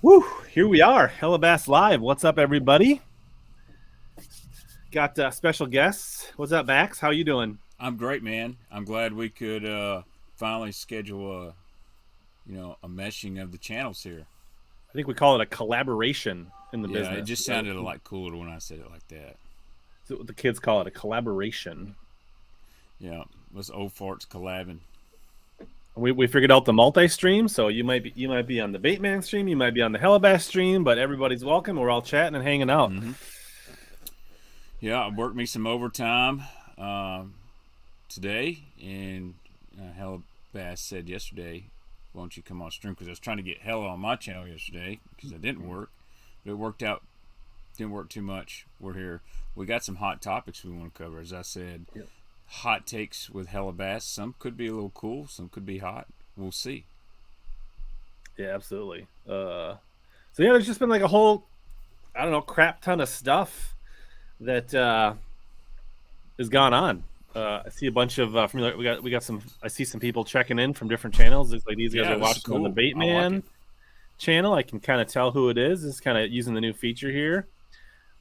Woo! Here we are, HellaBass Live. What's up, everybody? Got special guests. What's up, Max? How you doing? I'm great, man. I'm glad we could finally schedule a meshing of the channels here. I think we call it a collaboration in the Yeah, it business. just sounded a lot cooler when I said it like that. That's what the kids call it, a collaboration. Yeah, let's old farts collabing. We figured out the multi-stream, so you might be on the Bateman stream, you might be on the HellaBass stream, but everybody's welcome. We're all chatting and hanging out. Mm-hmm. Yeah, I worked me some overtime today, and Hella Bass said yesterday, "Why don't you come on stream?" Because I was trying to get Hella on my channel yesterday because I didn't work, but it worked out. Didn't work too much. We're here. We got some hot topics we want to cover. As I said, Yep. hot takes with HellaBass. Some could be a little cool. Some could be hot. We'll see. Yeah, absolutely. So yeah, there's just been like a whole, I don't know, crap ton of stuff that has gone on. I see a bunch of from we got some. I see some people checking in from different channels. It's like these guys Yeah, are this is watching on the cool. I like Bateman it. channel. I can kind of tell who it is. It's kind of using the new feature here,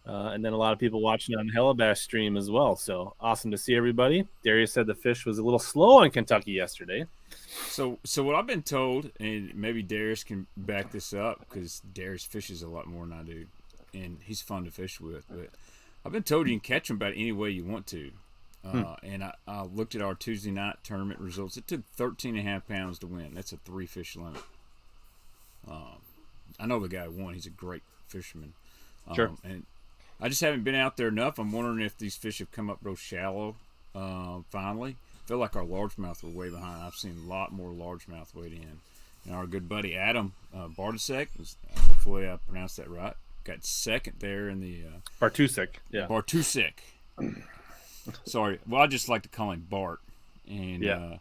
and then a lot of people watching on the HellaBass stream as well. So awesome to see everybody. Darius said the fish was a little slow in Kentucky yesterday. So what I've been told, and maybe Darius can back this up because Darius fishes a lot more than I do, and he's fun to fish with. But I've been told you can catch them about any way you want to. And I looked at our Tuesday night tournament results. It took 13.5 pounds to win. That's a 3 fish limit. I know the guy who won. He's a great fisherman. Sure. And I just haven't been out there enough. I'm wondering if these fish have come up real shallow finally. I feel like our largemouth were way behind. I've seen a lot more largemouth weighed in. And our good buddy Adam Bartasek, hopefully I pronounced that right, got second there in the Bartusek. Yeah. Bartusek. Sorry. Well, I just like to call him Bart. And Yeah.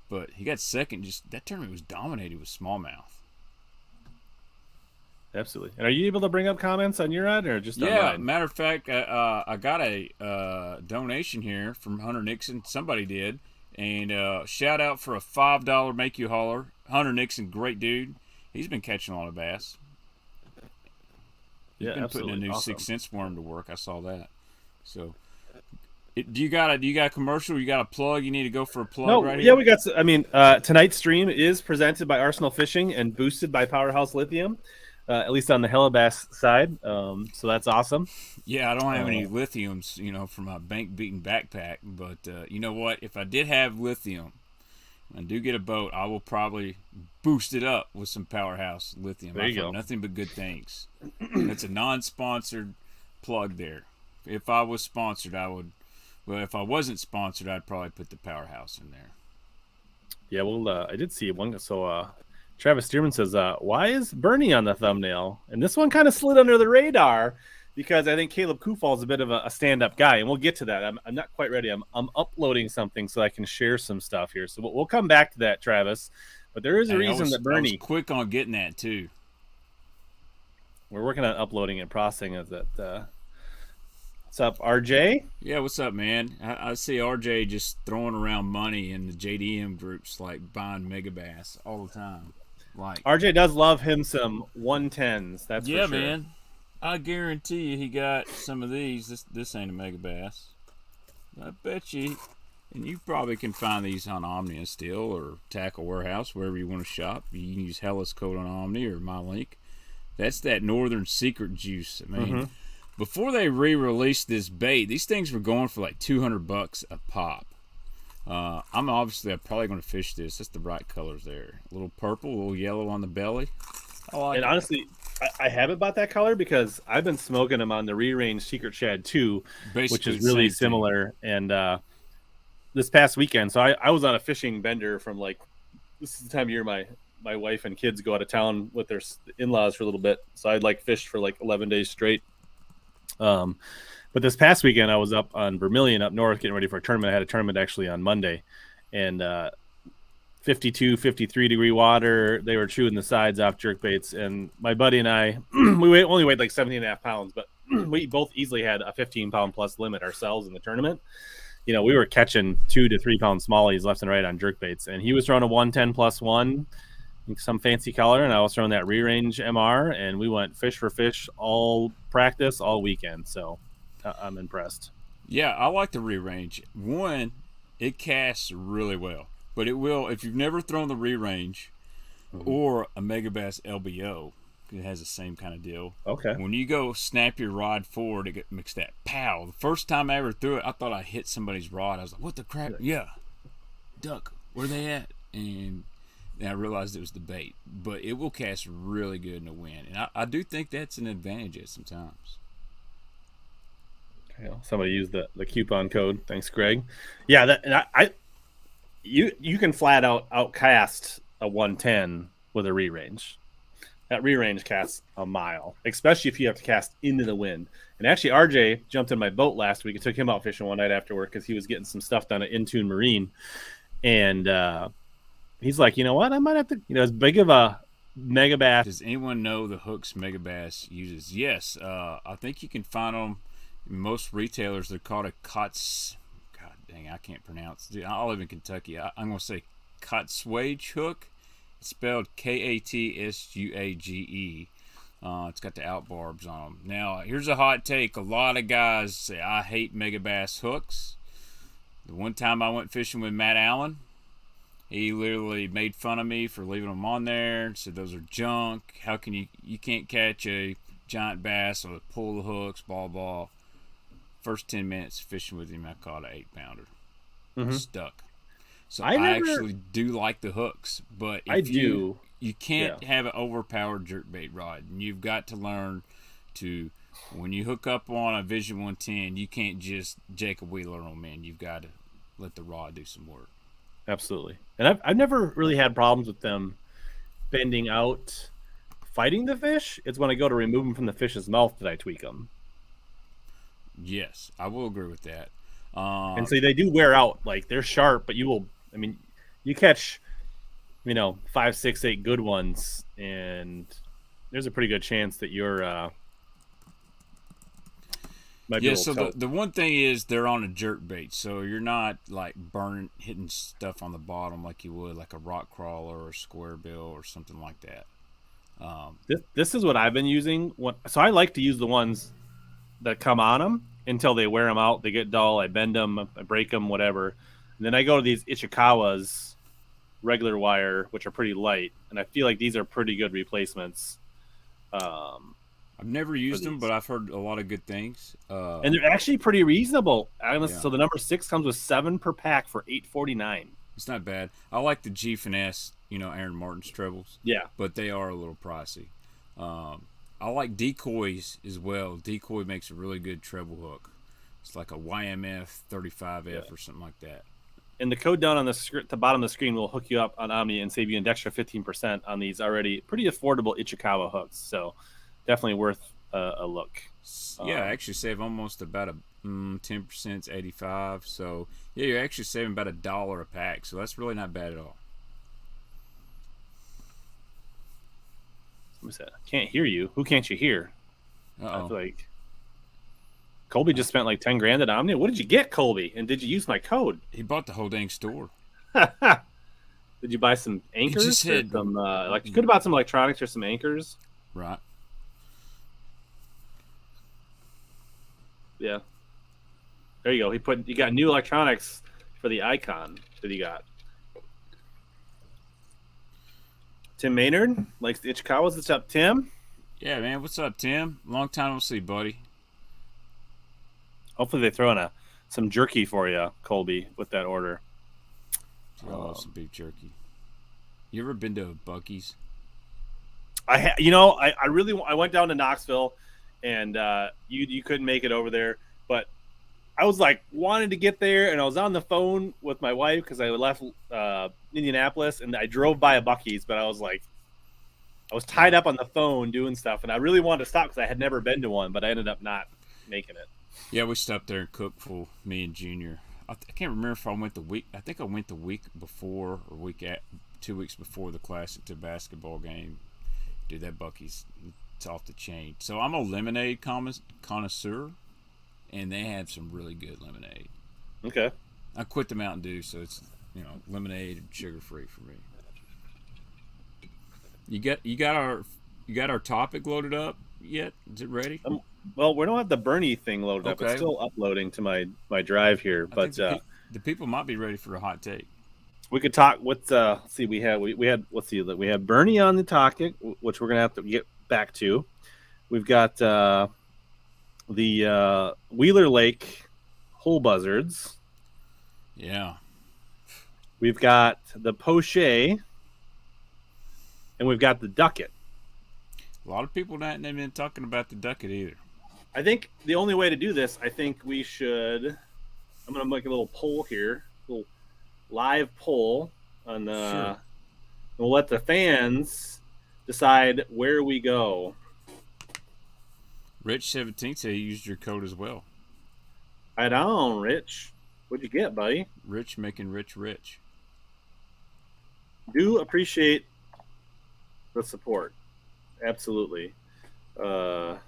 but he got second. Just that tournament was dominated with smallmouth. Absolutely. And are you able to bring up comments on your end or just on Yeah, mine? matter of fact, I got a donation here from Hunter Nixon. Somebody did, and shout out for a $5 make you holler. Hunter Nixon, great dude. He's been catching a lot of bass. He's Yeah, been absolutely. putting a new Awesome. 6 cents worm to work. I saw that. So, do you got a commercial? You got a plug? You need to go for a plug No, right yeah, here. we got. I mean, tonight's stream is presented by Arsenal Fishing and boosted by Powerhouse Lithium, at least on the HellaBass side. So that's awesome. Yeah, I don't have any lithiums, for my bank beaten backpack. But you know what? If I did have lithium, and do get a boat, I will probably boost it up with some Powerhouse Lithium. There I've you heard go. nothing but good things. It's a non-sponsored plug there. If I was sponsored, I would. Well, if I wasn't sponsored, I'd probably put the Powerhouse in there. Yeah, well, I did see one. So Travis Stearman says, "Why is Bernie on the thumbnail?" And this one kind of slid under the radar because I think Caleb Kufal is a bit of a stand-up guy, and we'll get to that. I'm not quite ready. I'm uploading something so I can share some stuff here. So we'll come back to that, Travis. But there is a Hey, reason that I was Bernie. quick on getting that too. We're working on uploading and processing of that. What's up, RJ? Yeah, what's up, man? I see RJ just throwing around money in the JDM groups, like buying Megabass all the time. Like, RJ does love him some 110s. That's yeah, for sure. man. I guarantee you he got some of these. This ain't a Megabass. I bet you, and you probably can find these on Omnia still or Tackle Warehouse, wherever you want to shop. You can use Hella's code on Omni or my link. That's that Northern Secret juice. I mean, before they re-released this bait, these things were going for like $200 a pop. I'm probably going to fish this. That's the right colors there. A little purple, a little yellow on the belly. I like And it. honestly, I haven't bought that color because I've been smoking them on the Re-Range Secret Shad 2, which Basically is the really same thing. similar. And this past weekend, so I was on a fishing bender from like, this is the time of year my wife and kids go out of town with their in-laws for a little bit. So I'd like fished for like 11 days straight. But this past weekend, I was up on Vermilion up north getting ready for a tournament. I had a tournament actually on Monday. And 52, 53 degree water. They were chewing the sides off jerk baits. And my buddy and I, we only weighed like 17 and a half pounds, but we both easily had a 15-pound plus limit ourselves in the tournament. You know, we were catching 2 to 3 pound smallies left and right on jerk baits. And he was throwing a 110 plus one. some fancy color, and I was throwing that re-range MR, and we went fish for fish all practice, all weekend. So I'm impressed. Yeah, I like the re-range. One, it casts really well, but it will if you've never thrown the re-range or a Megabass LBO. It has the same kind of deal. Okay. When you go snap your rod forward, it makes that pow. The first time I ever threw it, I thought I hit somebody's rod. I was like, "What the crap?" Yeah, duck. Where they at? And I realized it was the bait. But it will cast really good in the wind, and I do think that's an advantage at some times. Somebody used the coupon code. Thanks, Greg. Yeah, that and you can flat out outcast a 110 with a re-range. That re-range casts a mile, especially if you have to cast into the wind. And actually, RJ jumped in my boat last week. I took him out fishing one night after work because he was getting some stuff done at Intune Marine. And he's like, you know what? I might have to, as big of a Megabass. Does anyone know the hooks Megabass uses? Yes. I think you can find them in most retailers. They're called a hott. God dang, I can't pronounce. Dude, I live in Kentucky. I'm going to say hott hook. It's spelled Katsuage. It's got the out barbs on them. Now, here's a hot take. A lot of guys say, I hate Megabass hooks. The one time I went fishing with Matt Allen, he literally made fun of me for leaving them on there. Said those are junk. How can you can't catch a giant bass or pull the hooks, blah, blah. First 10 minutes fishing with him, I caught an 8-pounder. Stuck. So I actually do like the hooks, but if you can't have an overpowered jerkbait rod, and you've got to learn to, when you hook up on a Vision 110, you can't just Jacob Wheeler them in. You've got to let the rod do some work. Absolutely. And I've never really had problems with them bending out, fighting the fish. It's when I go to remove them from the fish's mouth that I tweak them. Yes, I will agree with that. And so they do wear out. Like, they're sharp, but you catch, 5, 6, 8 good ones, and there's a pretty good chance that you're might be so the one thing is they're on a jerk bait, so you're not like hitting stuff on the bottom like you would like a rock crawler or a square bill or something like that. This is what I've been using. So I like to use the ones that come on them until they wear them out. They get dull. I bend them, I break them, whatever. And then I go to these Ichikawa's regular wire, which are pretty light, and I feel like these are pretty good replacements. I've never used them, but I've heard a lot of good things. And they're actually pretty reasonable. So the number 6 comes with 7 per pack for $8.49. It's not bad. I like the G Finesse, Aaron Martin's trebles. Yeah, but they are a little pricey. I like decoys as well. Decoy makes a really good treble hook. It's like a YMF 35F or something like that. And the code down on the bottom of the screen will hook you up on Omni and save you an extra 15% on these already pretty affordable Ichikawa hooks. So definitely worth a look. Yeah, I actually save almost about 10%, it's 85. So yeah, you're actually saving about $1 a pack. So that's really not bad at all. What's that? I can't hear you. Who can't you hear? Uh-oh. I feel like Colby just spent like 10 grand at Omni. What did you get, Colby? And did you use my code? He bought the whole dang store. Did you buy some anchors? He just had you could have bought some electronics or some anchors. Right. Yeah. There you go. You got new electronics for the Icon that he got. Tim Maynard likes the Ichikawas. What's up, Tim? Yeah, man. What's up, Tim? Long time no see, buddy. Hopefully they throw in some jerky for you, Colby, with that order. I love some beef jerky. You ever been to Buc-ee's? I went down to Knoxville, and you couldn't make it over there, but I was like wanted to get there, and I was on the phone with my wife because I left Indianapolis, and I drove by a Buc-ee's, but I was tied up on the phone doing stuff, and I really wanted to stop because I had never been to one, but I ended up not making it. Yeah, we stopped there and cooked for me and Junior. I can't remember if I went the week. I think I went the week before or 2 weeks before the Classic to basketball game. Dude, that Buc-ee's, it's off the chain. So I'm a lemonade connoisseur, and they have some really good lemonade. Okay. I quit the Mountain Dew, so it's lemonade and sugar free for me. You got our topic loaded up yet? Is it ready? Well, we don't have the Bernie thing loaded up. It's Okay. still uploading to my drive here, I think but the people might be ready for a hot take. we could talk. What's let's see, we had let's see, we have Bernie on the topic, which we're gonna have to get back to. We've got the Wheeler Lake Hole Buzzards. Yeah. We've got the Poche, and we've got the Ducket. A lot of people haven't been talking about the ducket either. I think the only way to do this, I think we should. I'm going to make a little poll here, a little live poll on. Sure. We'll let the fans decide where we go. Rich 17 said he used your code as well. Right on, Rich. What'd you get, buddy? Rich making rich rich. Do appreciate the support. Absolutely. Boyd.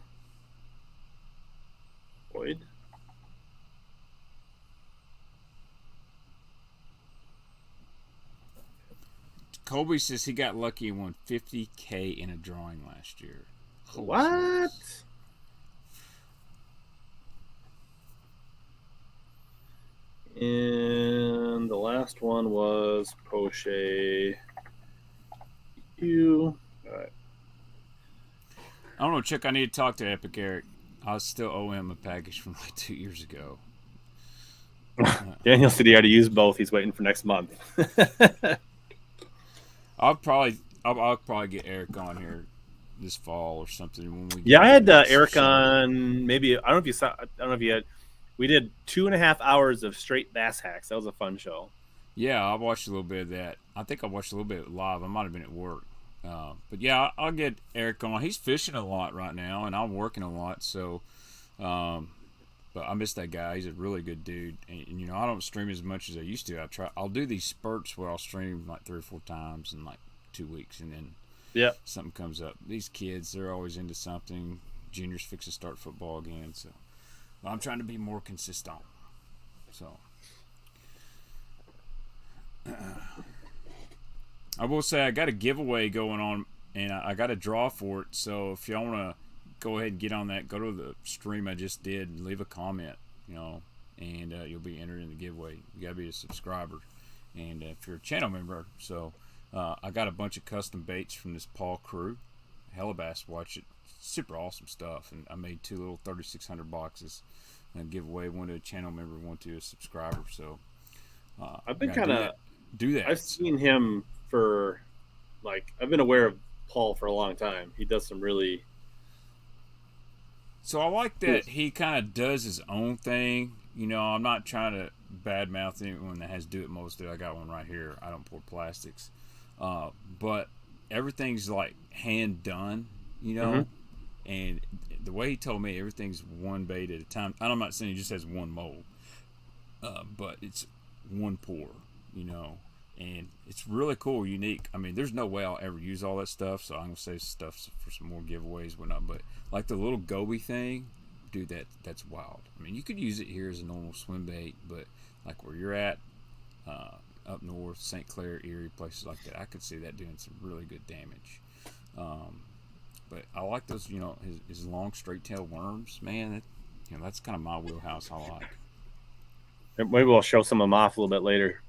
Colby says he got lucky and won $50K in a drawing last year. Holy What? smokes. And the last one was Poche. You. All right. I don't know, Chick. I need to talk to Epic Eric. I still owe him a package from like 2 years ago. Daniel said he already used both. He's waiting for next month. I'll probably get Eric on here this fall or something when we. Yeah, I had get Eric show. on. Maybe I don't know if you saw. I don't know if you had. We did 2.5 hours of straight bass hacks. That was a fun show. Yeah, I watched a little bit of that. I think I watched a little bit live. I might have been at work. But yeah, I'll get Eric on. He's fishing a lot right now, and I'm working a lot. So, but I miss that guy. He's a really good dude. And I don't stream as much as I used to. I'll do these spurts where I'll stream like 3 or 4 times in like 2 weeks, and then something comes up. These kids, they're always into something. Juniors fix to start football again, so I'm trying to be more consistent. So. I will say I got a giveaway going on, and I got a draw for it. So if y'all want to go ahead and get on that, go to the stream I just did and leave a comment, and you'll be entered in the giveaway. You got to be a subscriber, and if you're a channel member. So I got a bunch of custom baits from this Paul crew. HellaBass, watch it. Super awesome stuff. And I made 2 little 3,600 boxes and give away one to a channel member, one to a subscriber. So I've been kind of do that. I've seen him for I've been aware of Paul for a long time. He does some really. So I like that he kind of does his own thing. I'm not trying to badmouth anyone that has Do It Mostly. I got one right here. I don't pour plastics, but everything's like hand done. Mm-hmm. And the way he told me, everything's one bait at a time. I'm not saying he just has one mold, but it's one pour, and it's really cool, unique. I mean, there's no way I'll ever use all that stuff, so I'm gonna save stuff for some more giveaways, whatnot. But like the little goby thing, dude, that's wild. I mean, you could use it here as a normal swim bait, but like where you're at, up north, St. Clair, Erie, places like that, I could see that doing some really good damage. But I like those, his long straight tail worms, man. That's kind of my wheelhouse. I like. Maybe we'll show some of them off a little bit later.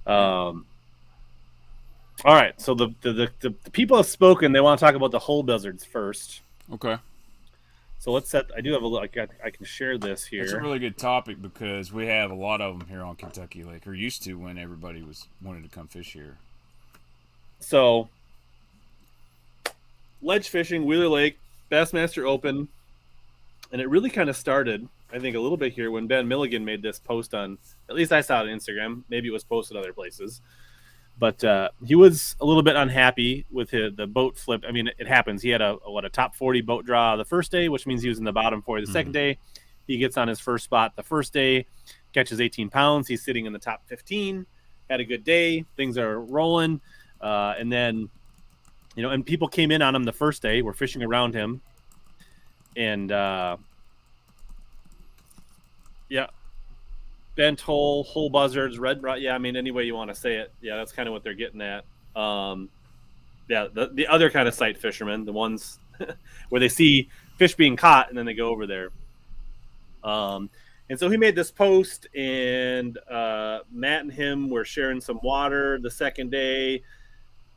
All right, so the people have spoken. They want to talk about the Hole Buzzards first. Okay. So let's set. I do have a look. I can share this here. It's a really good topic because we have a lot of them here on Kentucky Lake, or used to when everybody wanted to come fish here. So, ledge fishing, Wheeler Lake, Bassmaster Open, and it really kind of started, I think, a little bit here when Ben Milligan made this post on. At least I saw it on Instagram. Maybe it was posted other places. But he was a little bit unhappy with the boat flip. I mean, it happens. He had a top 40 boat draw the first day, which means he was in the bottom 40 the second day. He gets on his first spot the first day, catches 18 pounds. He's sitting in the top 15. Had a good day. Things are rolling. And then, and people came in on him the first day. We're fishing around him. And, yeah. Bent hole buzzards, red rod. Yeah, I mean, any way you want to say it. Yeah, that's kind of what they're getting at. Yeah, the other kind of sight fishermen, the ones where they see fish being caught and then they go over there. And so he made this post, and Matt and him were sharing some water the second day,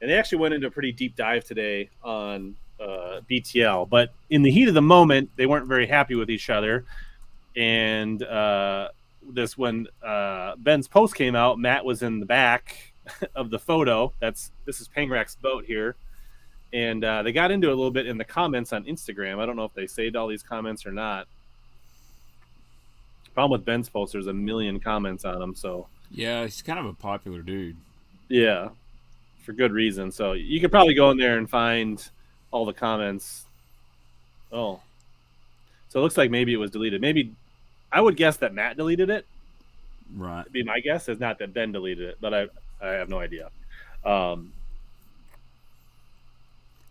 and they actually went into a pretty deep dive today on BTL. But in the heat of the moment, they weren't very happy with each other. And when Ben's post came out, Matt was in the back of the photo. This is Pangrak's boat here. And they got into it a little bit in the comments on Instagram. I don't know if they saved all these comments or not. Problem with Ben's post, there's a million comments on him. So yeah, he's kind of a popular dude. Yeah, for good reason. So you could probably go in there and find all the comments. Oh, so it looks like maybe it was deleted. Maybe I would guess that Matt deleted it. Right. It'd be my guess is not that Ben deleted it, but I have no idea.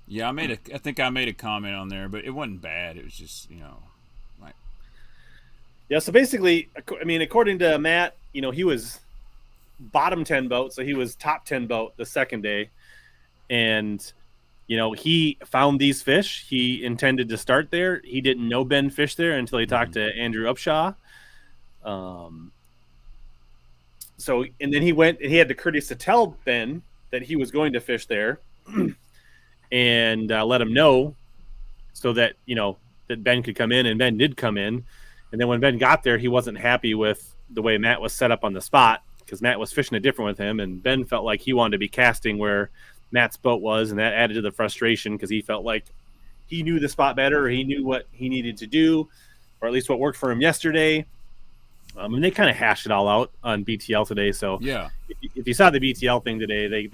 Yeah, I think I made a comment on there, but it wasn't bad. It was just, like. Yeah, so basically, I mean, according to Matt, he was bottom 10 boat, so he was top 10 boat the second day. And, he found these fish. He intended to start there. He didn't know Ben fished there until he talked to Andrew Upshaw. And then he went and he had the courtesy to tell Ben that he was going to fish there and let him know so that, that Ben could come in, and Ben did come in. And then when Ben got there, he wasn't happy with the way Matt was set up on the spot because Matt was fishing it different with him. And Ben felt like he wanted to be casting where Matt's boat was, and that added to the frustration because he felt like he knew the spot better, or he knew what he needed to do, or at least what worked for him yesterday. And they kind of hashed it all out on BTL today. So yeah, if you saw the BTL thing today,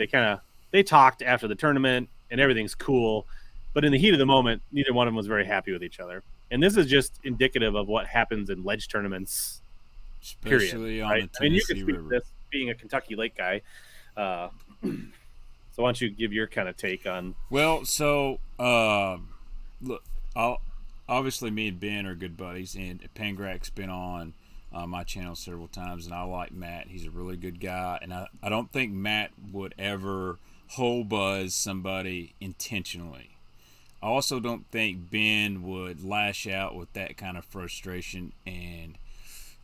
they talked after the tournament and everything's cool. But in the heat of the moment, neither one of them was very happy with each other. And this is just indicative of what happens in ledge tournaments, especially period, on right? the I mean, you Tennessee can speak River. to this being a Kentucky Lake guy. So why don't you give your kind of take on? Well, so look, obviously me and Ben are good buddies, and Pangrak's been on my channel several times, and I like Matt. He's a really good guy, and I don't think Matt would ever hole buzz somebody intentionally. I also don't think Ben would lash out with that kind of frustration and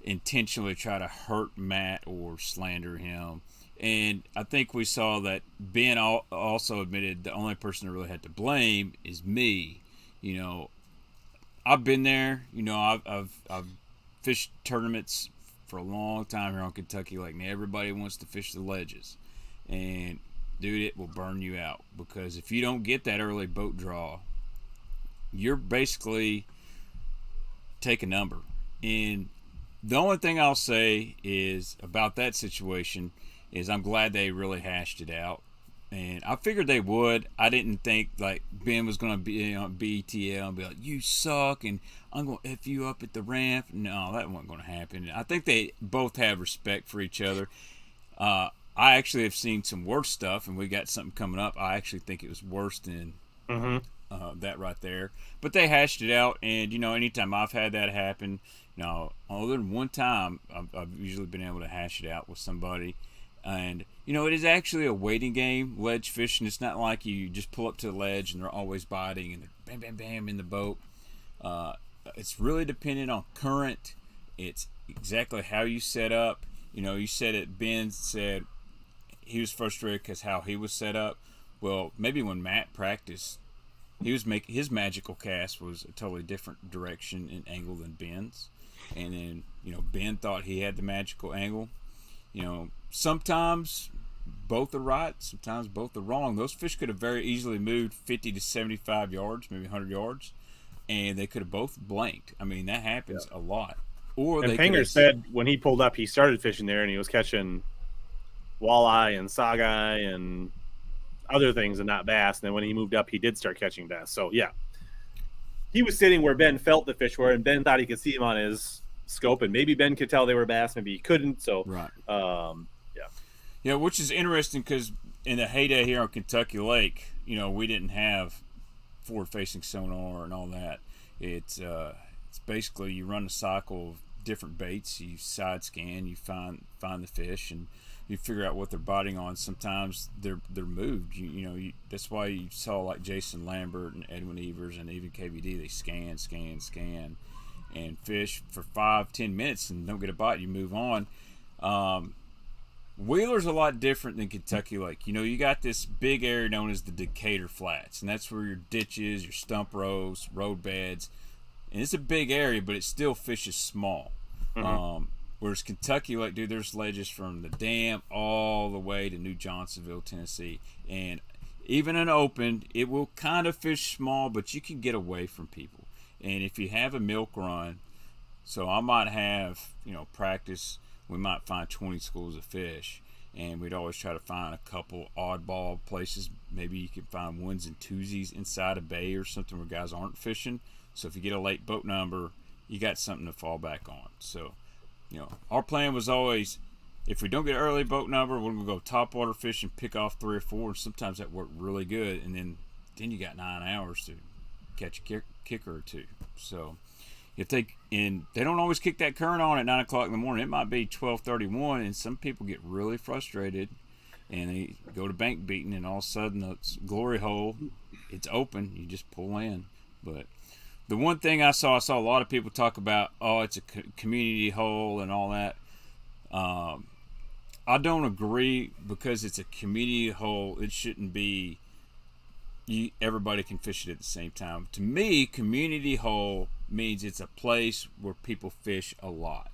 intentionally try to hurt Matt or slander him. And I think we saw that Ben also admitted the only person that really had to blame is me. I've been there. I've fished tournaments for a long time here on Kentucky Lake, and everybody wants to fish the ledges. And dude, it will burn you out because if you don't get that early boat draw, you're basically take a number. And the only thing I'll say is about that situation is I'm glad they really hashed it out. And I figured they would. I didn't think like Ben was going to be on BTL and be like, you suck and I'm going to F you up at the ramp. No, that wasn't going to happen. I think they both have respect for each other. I actually have seen some worse stuff, and we got something coming up. I actually think it was worse than that right there. But they hashed it out, and, anytime I've had that happen, other than one time, I've usually been able to hash it out with somebody. And, it is actually a waiting game, ledge fishing. It's not like you just pull up to the ledge and they're always biting and they're bam, bam, bam in the boat. It's really dependent on current. It's exactly how you set up. You said it, Ben said he was frustrated because how he was set up. Well, maybe when Matt practiced, he was making his magical cast was a totally different direction and angle than Ben's. And then, Ben thought he had the magical angle. Sometimes both are right, sometimes both are wrong. Those fish could have very easily moved 50 to 75 yards, maybe 100 yards, and they could have both blanked. I mean, that happens a lot. Or And they Panger said when he pulled up, he started fishing there, and he was catching walleye and sockeye and other things and not bass. And then when he moved up, he did start catching bass. So, yeah. He was sitting where Ben felt the fish were, and Ben thought he could see him on his scope, and maybe Ben could tell they were bass, maybe he couldn't. So, right. Yeah, which is interesting because in the heyday here on Kentucky Lake, we didn't have forward-facing sonar and all that. It's basically you run a cycle of different baits, you side scan, you find the fish, and you figure out what they're biting on. Sometimes they're moved. That's why you saw like Jason Lambert and Edwin Evers and even KVD. They scan, and fish for 5-10 minutes and don't get a bite. You move on. Wheeler's a lot different than Kentucky Lake. You got this big area known as the Decatur Flats, and that's where your ditches, your stump rows, road beds, and it's a big area, but it still fishes small. Whereas Kentucky Lake, dude, there's ledges from the dam all the way to New Johnsonville, Tennessee, and even in open, it will kind of fish small, but you can get away from people. And if you have a milk run, so I might have, practice. We might find 20 schools of fish, and we'd always try to find a couple oddball places. Maybe you can find ones and twosies inside a bay or something where guys aren't fishing. So if you get a late boat number, you got something to fall back on. So, our plan was always, if we don't get an early boat number, we're going to go topwater fishing, pick off 3 or 4, and sometimes that worked really good. And then you got 9 hours to catch a kicker or two. So if they don't always kick that current on at 9 o'clock in the morning. It might be 12:31, and some people get really frustrated, and they go to bank beating, and all of a sudden the glory hole, it's open. You just pull in. But the one thing I saw a lot of people talk about, it's a community hole and all that. I don't agree, because it's a community hole. It shouldn't be. Everybody can fish it at the same time. To me, community hole means it's a place where people fish a lot.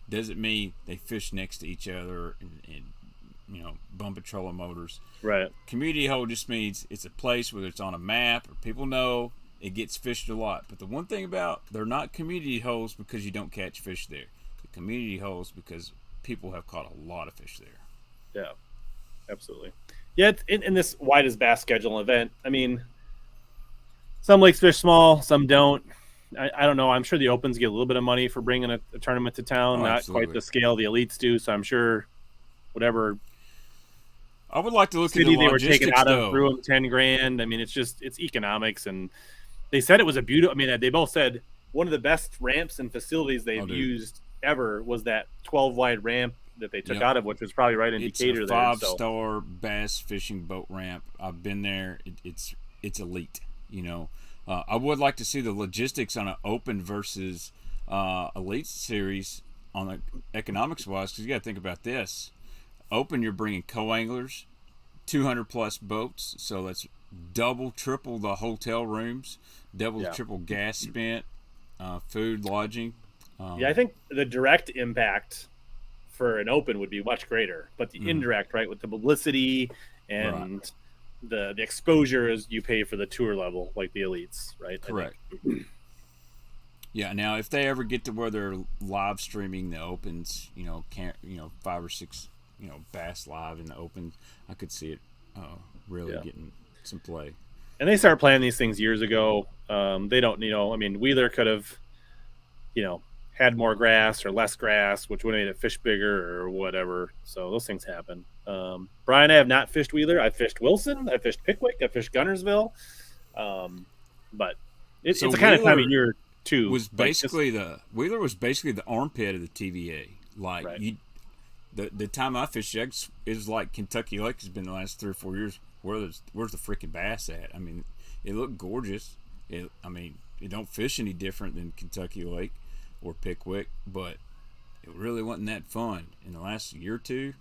Doesn't mean they fish next to each other and bump a trolling motors. Right. Community hole just means it's a place where it's on a map or people know it gets fished a lot. But the one thing about, they're not community holes because you don't catch fish there. The community holes because people have caught a lot of fish there. Yeah, absolutely. Yeah, in this widest bass schedule event, I mean, some lakes fish small, some don't. I don't know. I'm sure the Opens get a little bit of money for bringing a tournament to town. Not Absolutely. quite the scale the Elites do. So I'm sure whatever I would like to look city into they were taken logistics, out though. of threw them $10,000. I mean, it's economics, and they said it was a beautiful. I mean, they both said one of the best ramps and facilities they've used ever was that 12 wide ramp that they took out of, which was probably right in Decatur. It's a 5-star bass fishing boat ramp. I've been there. It's elite. I would like to see the logistics on an open versus elite series on the economics wise, because you got to think about this. Open, you're bringing co-anglers, 200 plus boats, so that's double, triple the hotel rooms, double, triple gas spent, food, lodging. I think the direct impact for an open would be much greater, but the indirect, right, with the publicity and the exposure is you pay for the tour level, like the elites, right? Correct. Yeah. Now, if they ever get to where they're live streaming the opens, 5 or 6, bass live in the open, I could see it really getting some play. And they started planning these things years ago. They don't, I mean, Wheeler could have, had more grass or less grass, which would have made it fish bigger or whatever. So those things happen. Brian, I have not fished Wheeler. I fished Wilson. I fished Pickwick. I fished Gunnersville. But it's the kind of time of year too. Wheeler was basically the armpit of the TVA. Like the time I fished it was like Kentucky Lake has been the last 3 or 4 years. Where's the freaking bass at? I mean, it looked gorgeous. It don't fish any different than Kentucky Lake or Pickwick, but it really wasn't that fun. In the last year or two,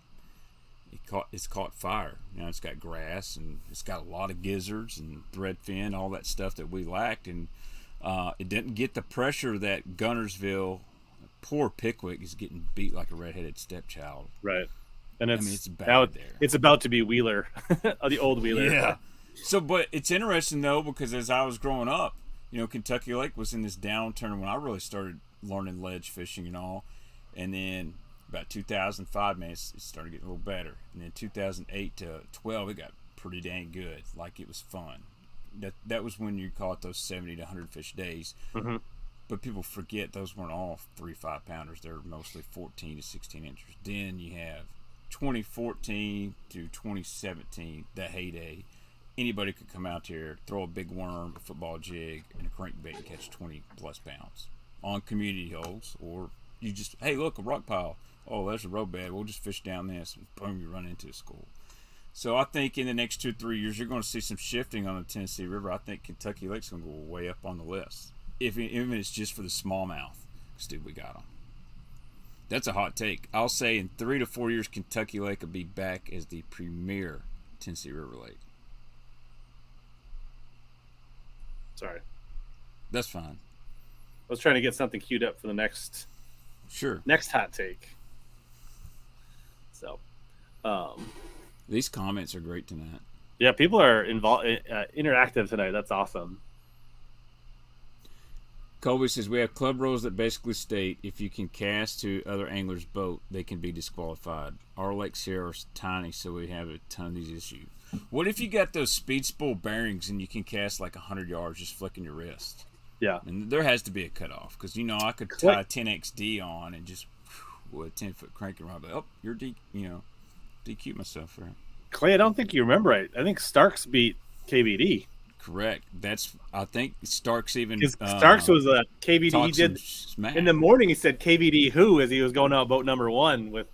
it's caught fire. It's got grass, and it's got a lot of gizzards and threadfin, all that stuff that we lacked, and it didn't get the pressure that Gunnersville. Poor Pickwick is getting beat like a redheaded stepchild. Right, and it's bad there. It's about to be Wheeler, the old Wheeler. Yeah. So, but it's interesting though, because as I was growing up, Kentucky Lake was in this downturn when I really started learning ledge fishing and all, and then about 2005, man, it started getting a little better, and then 2008 to 12, it got pretty dang good. Like, it was fun. That was when you caught those 70 to 100 fish days. Mm-hmm. But people forget those weren't all 3-5 pounders. They're mostly 14 to 16 inches. Then you have 2014 to 2017, the heyday. Anybody could come out here, throw a big worm, a football jig, and a crankbait and catch 20 plus pounds on community holes or You just, hey, look, a rock pile. Oh, there's a road bed. We'll just fish down this. And boom, you run into a school. So I think in the next 2 or 3 years, you're going to see some shifting on the Tennessee River. I think Kentucky Lake's going to go way up on the list, even if it's just for the smallmouth. Because, dude, we got them. That's a hot take. I'll say in 3 to 4 years, Kentucky Lake will be back as the premier Tennessee River lake. Sorry. That's fine. I was trying to get something queued up for the next hot take. So, these comments are great tonight. Yeah, people are interactive tonight. That's awesome. Colby says we have club rules that basically state if you can cast to other anglers' boat, they can be disqualified. Our lakes here are tiny, so we have a ton of these issues. What if you got those speed spool bearings and you can cast like 100 yards just flicking your wrist? Yeah. And there has to be a cutoff because, I could tie a 10XD on and just with a 10-foot cranking rod. But, you're DQ myself for it. Clay, I don't think you remember right. I think Starks beat KVD. Correct. I think Starks even. Starks was a KVD. He did smack. In the morning. He said KVD who as he was going out boat number 1 with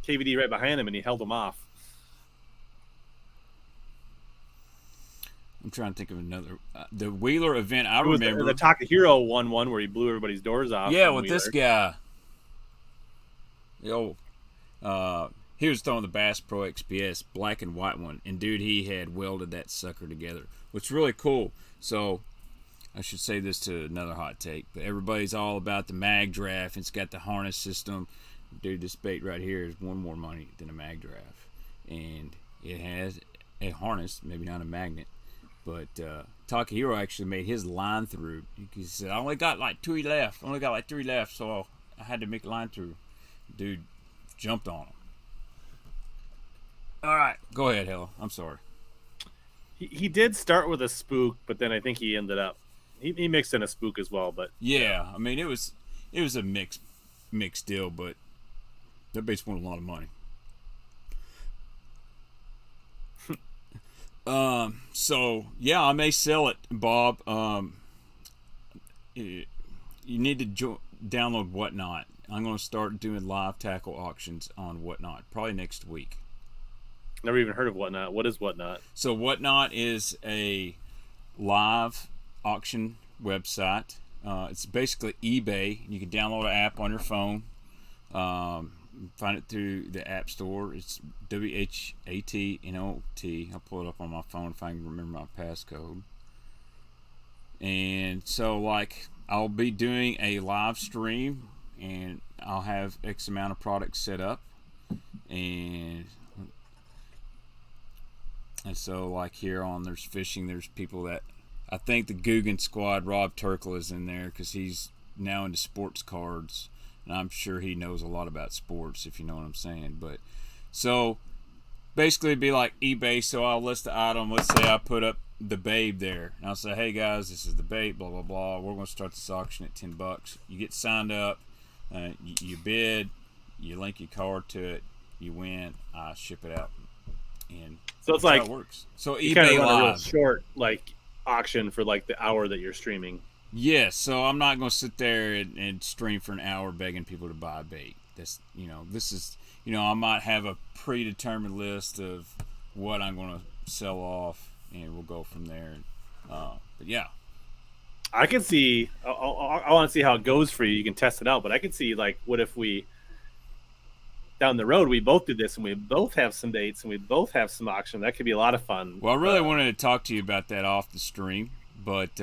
KVD right behind him, and he held him off. I'm trying to think of another. The Wheeler event I remember. The Takahiro won one where he blew everybody's doors off. Yeah, with this guy. He was throwing the Bass Pro XPS, black and white one, and dude, he had welded that sucker together, which is really cool. So, I should say this to another hot take, but everybody's all about the mag draft. It's got the harness system. Dude, this bait right here is one more money than a mag draft, and it has a harness, maybe not a magnet. But Takahiro actually made his line through. He said, I only got like 3 left, so I had to make a line through. Dude jumped on him. All right, go ahead, Hella. I'm sorry. He did start with a spook, but then I think he ended up he mixed in a spook as well. But yeah, I mean it was a mixed deal, but that bait's won a lot of money. So yeah, I may sell it, Bob. You need to download Whatnot. I'm going to start doing live tackle auctions on Whatnot probably next week. Never even heard of Whatnot. What is Whatnot? So Whatnot is a live auction website. It's basically eBay. You can download an app on your phone. Find it through the App Store. It's WHATNOT. I'll pull it up on my phone if I can remember my passcode. And so, I'll be doing a live stream, and I'll have X amount of products set up. And so, here on There's Fishing, there's people that... I think the Guggen squad, Rob Turkle, is in there because he's now into sports cards. And I'm sure he knows a lot about sports, if you know what I'm saying. But so basically it'd be like eBay. So I'll list the item. Let's say I put up the Babe there. And I'll say, hey guys, this is the Babe, blah, blah, blah. We're going to start this auction at $10. You get signed up. You bid. You link your card to it. You win. I ship it out. And so it's that's how it works. So eBay kind of run a real Live. short auction for the hour that you're streaming. Yes, so I'm not going to sit there and stream for an hour begging people to buy bait. This is, I might have a predetermined list of what I'm going to sell off, and we'll go from there. But yeah, I can see. I want to see how it goes for you. You can test it out, but I can see what if we down the road we both did this and we both have some dates and we both have some auction. That could be a lot of fun. Well, I really wanted to talk to you about that off the stream, but.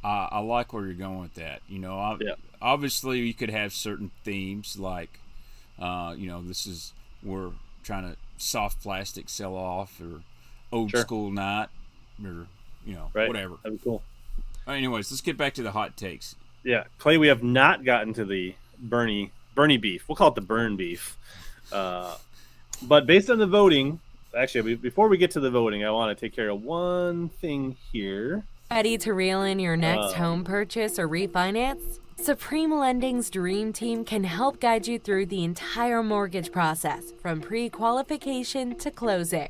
I like where you're going with that. Obviously you could have certain themes we're trying to soft plastic sell off or old school night or, right. Whatever. That'd be cool. Anyways, let's get back to the hot takes. Yeah. Clay, we have not gotten to the Bernie beef. We'll call it the burn beef. But based on the voting, actually, before we get to the voting, I want to take care of one thing here. Ready to reel in your next home purchase or refinance? Supreme Lending's Dream Team can help guide you through the entire mortgage process, from pre-qualification to closing.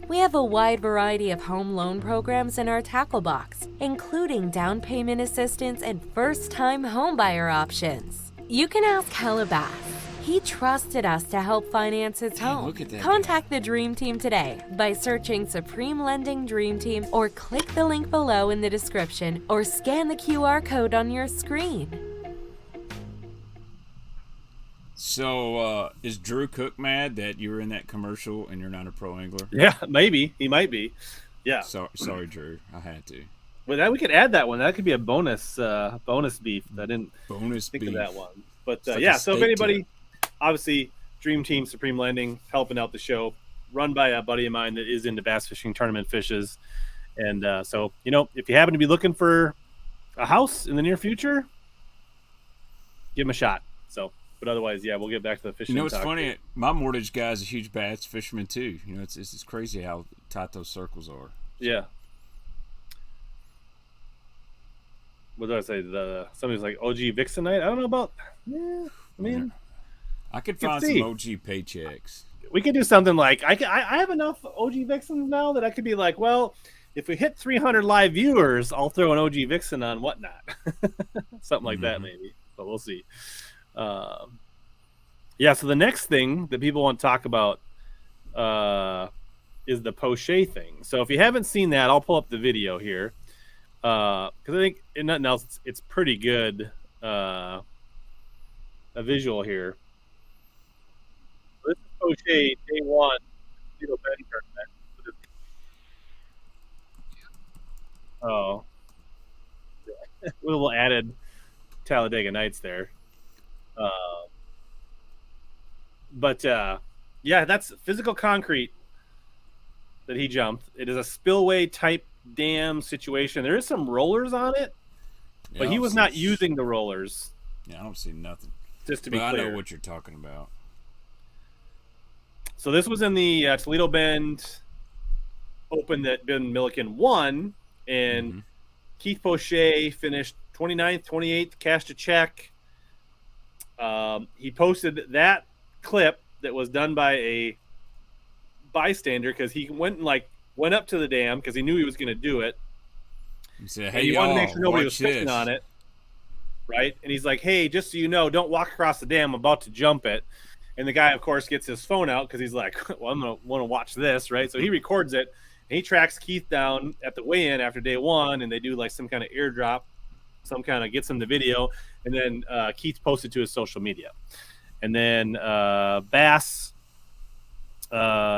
We have a wide variety of home loan programs in our tackle box, including down payment assistance and first-time homebuyer options. You can ask HellaBass. He trusted us to help finance his home. Look at that Contact the Dream Team today by searching Supreme Lending Dream Team or click the link below in the description or scan the QR code on your screen. So, is Drew Cook mad that you were in that commercial and you're not a pro angler? Yeah, maybe he might be. Yeah. Sorry, Drew. I had to. Well, that we could add that one. That could be a bonus beef. I didn't think beef. of that one. But It's like yeah, a so if steak anybody, obviously, Dream Team Supreme Lending helping out the show, run by a buddy of mine that is into bass fishing tournament fishes, and so if you happen to be looking for a house in the near future, give them a shot. So. But otherwise, yeah, we'll get back to the fishing. It's funny. My mortgage guy is a huge bass fisherman too. It's crazy how tight those circles are. Yeah. What did I say? Somebody's like OG Vixen night. I don't know about. Yeah, I mean, I could find some OG paychecks. We could do something like I have enough OG Vixens now that I could be like, well, if we hit 300 live viewers, I'll throw an OG Vixen on whatnot, something like that maybe. But we'll see. Yeah, so the next thing that people want to talk about is the Poaching thing. So if you haven't seen that, I'll pull up the video here because I think, if nothing else, it's pretty good a visual here. So this is Poaching day one, Little Ben tournament. Oh, a little added Talladega Nights there. But yeah, that's physical concrete that he jumped. It is a spillway type dam situation. There is some rollers on it, but he was not using the rollers. Yeah, I don't see nothing. Just to be clear, I know what you're talking about. So this was in the Toledo Bend Open that Ben Milliken won, and Keith Poaching finished 29th, 28th, cashed a check. He posted that clip that was done by a bystander because he went up to the dam because he knew he was going to do it. He said, "Hey, he wanted to make sure nobody was fishing on it, right?" And he's like, "Hey, just so you know, don't walk across the dam. I'm about to jump it." And the guy, of course, gets his phone out because he's like, "Well, I'm gonna want to watch this, right?" So he records it and he tracks Keith down at the weigh-in after day one, and they do like some kind of airdrop, some kind of gets him the video, and then Keith posted to his social media. And then Bass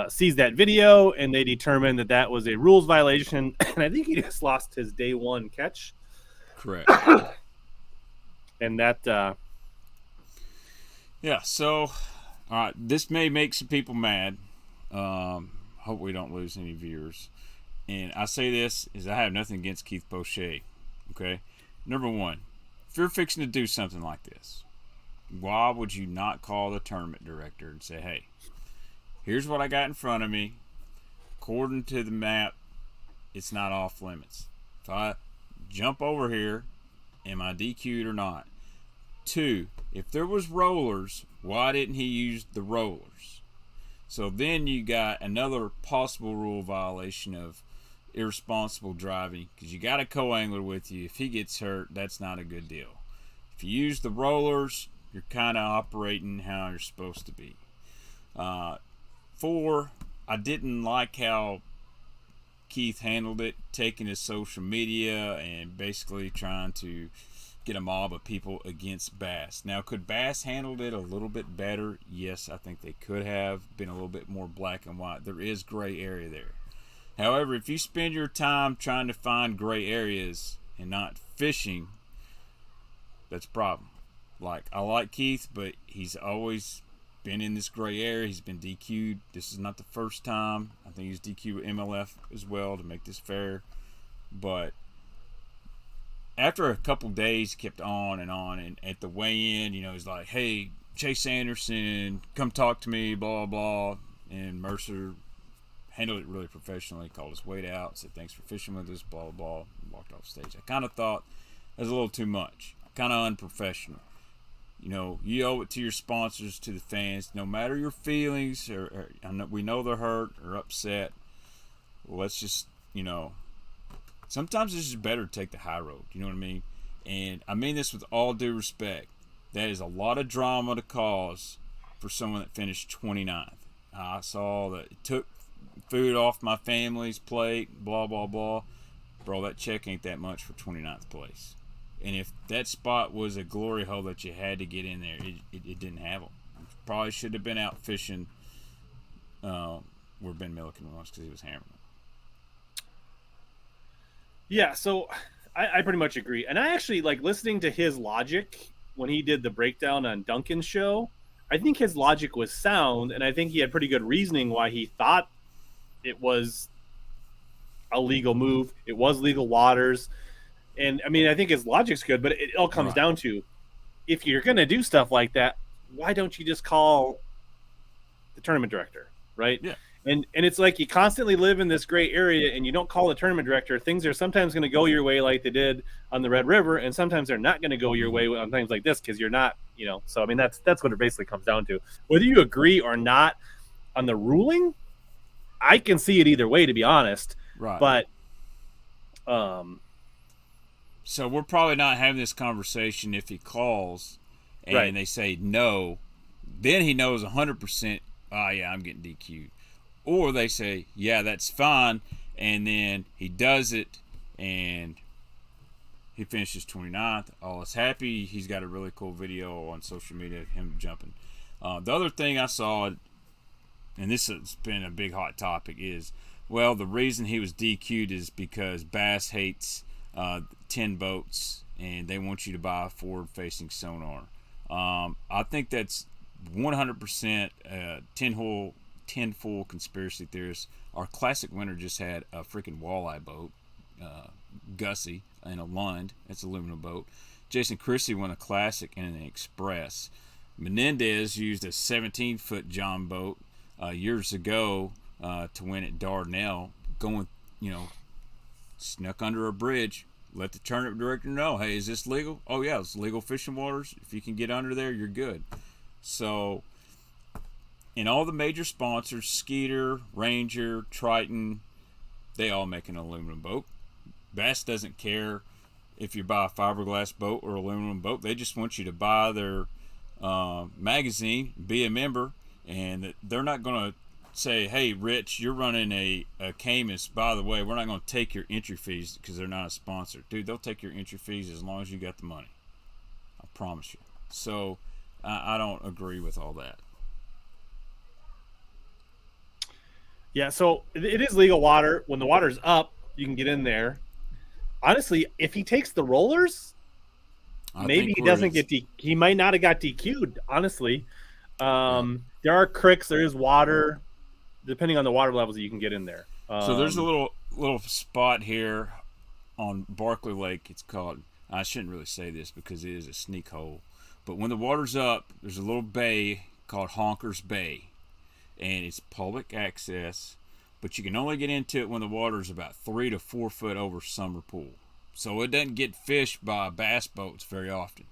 sees that video, and they determine that that was a rules violation. And I think he just lost his day one catch. Correct. And that, yeah. So, all right, this may make some people mad. Hope we don't lose any viewers. And I say this is I have nothing against Keith Poaching. Okay, number one, if you're fixing to do something like this, why would you not call the tournament director and say, hey, here's what I got in front of me. According to the map, it's not off limits. If I jump over here, am I DQ'd or not? Two, if there was rollers, why didn't he use the rollers? So then you got another possible rule violation of irresponsible driving because you got a co-angler with you. If he gets hurt, that's not a good deal. If you use the rollers, you're kind of operating how you're supposed to be. Four, I didn't like how Keith handled it, taking his social media and basically trying to get a mob of people against Bass. Now, could Bass handled it a little bit better? Yes, I think they could have been a little bit more black and white. There is gray area there. However, if you spend your time trying to find gray areas and not fishing, that's a problem. Like, I like Keith, but he's always been in this gray area. He's been DQ'd. This is not the first time. I think he's DQ'd with MLF as well to make this fair. But after a couple days, kept on, and at the weigh-in, he's like, hey, Chase Anderson, come talk to me, blah, blah, blah. And Mercer handled it really professionally, called his weight out, said thanks for fishing with us, blah, blah, blah, and walked off stage. I kind of thought that was a little too much, kind of unprofessional. You owe it to your sponsors, to the fans, no matter your feelings, or we know they're hurt or upset. let's just, sometimes it's just better to take the high road. You know what I mean? And I mean this with all due respect. That is a lot of drama to cause for someone that finished 29th. I saw that it took food off my family's plate, blah, blah, blah. Bro, that check ain't that much for 29th place. And if that spot was a glory hole that you had to get in there, it didn't have them. Probably should have been out fishing where Ben Milliken was because he was hammering. Yeah, so I pretty much agree. And I actually like listening to his logic when he did the breakdown on Duncan's show. I think his logic was sound, and I think he had pretty good reasoning why he thought it was a legal move. It was legal waters. And, I mean, I think his logic's good, but it all comes down to, if you're going to do stuff like that, why don't you just call the tournament director, right? Yeah. And it's like you constantly live in this gray area and you don't call the tournament director. Things are sometimes going to go your way like they did on the Red River, and sometimes they're not going to go your way on things like this because you're not, So, I mean, that's what it basically comes down to. Whether you agree or not on the ruling, I can see it either way, to be honest. Right. But so we're probably not having this conversation if he calls and they say no. Then he knows 100%, oh, yeah, I'm getting DQ'd. Or they say, yeah, that's fine, and then he does it, and he finishes 29th. All is happy. He's got a really cool video on social media of him jumping. The other thing I saw, and this has been a big hot topic, is, well, the reason he was DQ'd is because Bass hates 10 boats, and they want you to buy a forward-facing sonar. I think that's 100% 10-full conspiracy theorists. Our classic winner just had a freaking walleye boat, Gussie, and a Lund. It's an aluminum boat. Jason Christie won a classic and an express. Menendez used a 17-foot John boat years ago to win at Dardanelle, going, snuck under a bridge. Let the tournament director know, hey, is this legal? Oh, yeah, it's legal fishing waters. If you can get under there, you're good. So, and all the major sponsors, Skeeter, Ranger, Triton, they all make an aluminum boat. Bass doesn't care if you buy a fiberglass boat or aluminum boat. They just want you to buy their magazine, be a member, and they're not going to say, hey, Rich, you're running a Camus. By the way, we're not going to take your entry fees because they're not a sponsor. Dude, they'll take your entry fees as long as you got the money. I promise you. So I don't agree with all that. Yeah, so it is legal water. When the water's up, you can get in there. Honestly, if he takes the rollers, maybe he doesn't get he might not have got DQ'd, honestly. There are cricks, there is water. Depending on the water levels, you can get in there. So there's a little spot here on Barkley Lake. It's called, I shouldn't really say this because it is a sneak hole, but when the water's up, there's a little bay called Honker's Bay, and it's public access, but you can only get into it when the water's about 3 to 4 foot over summer pool. So it doesn't get fished by bass boats very often.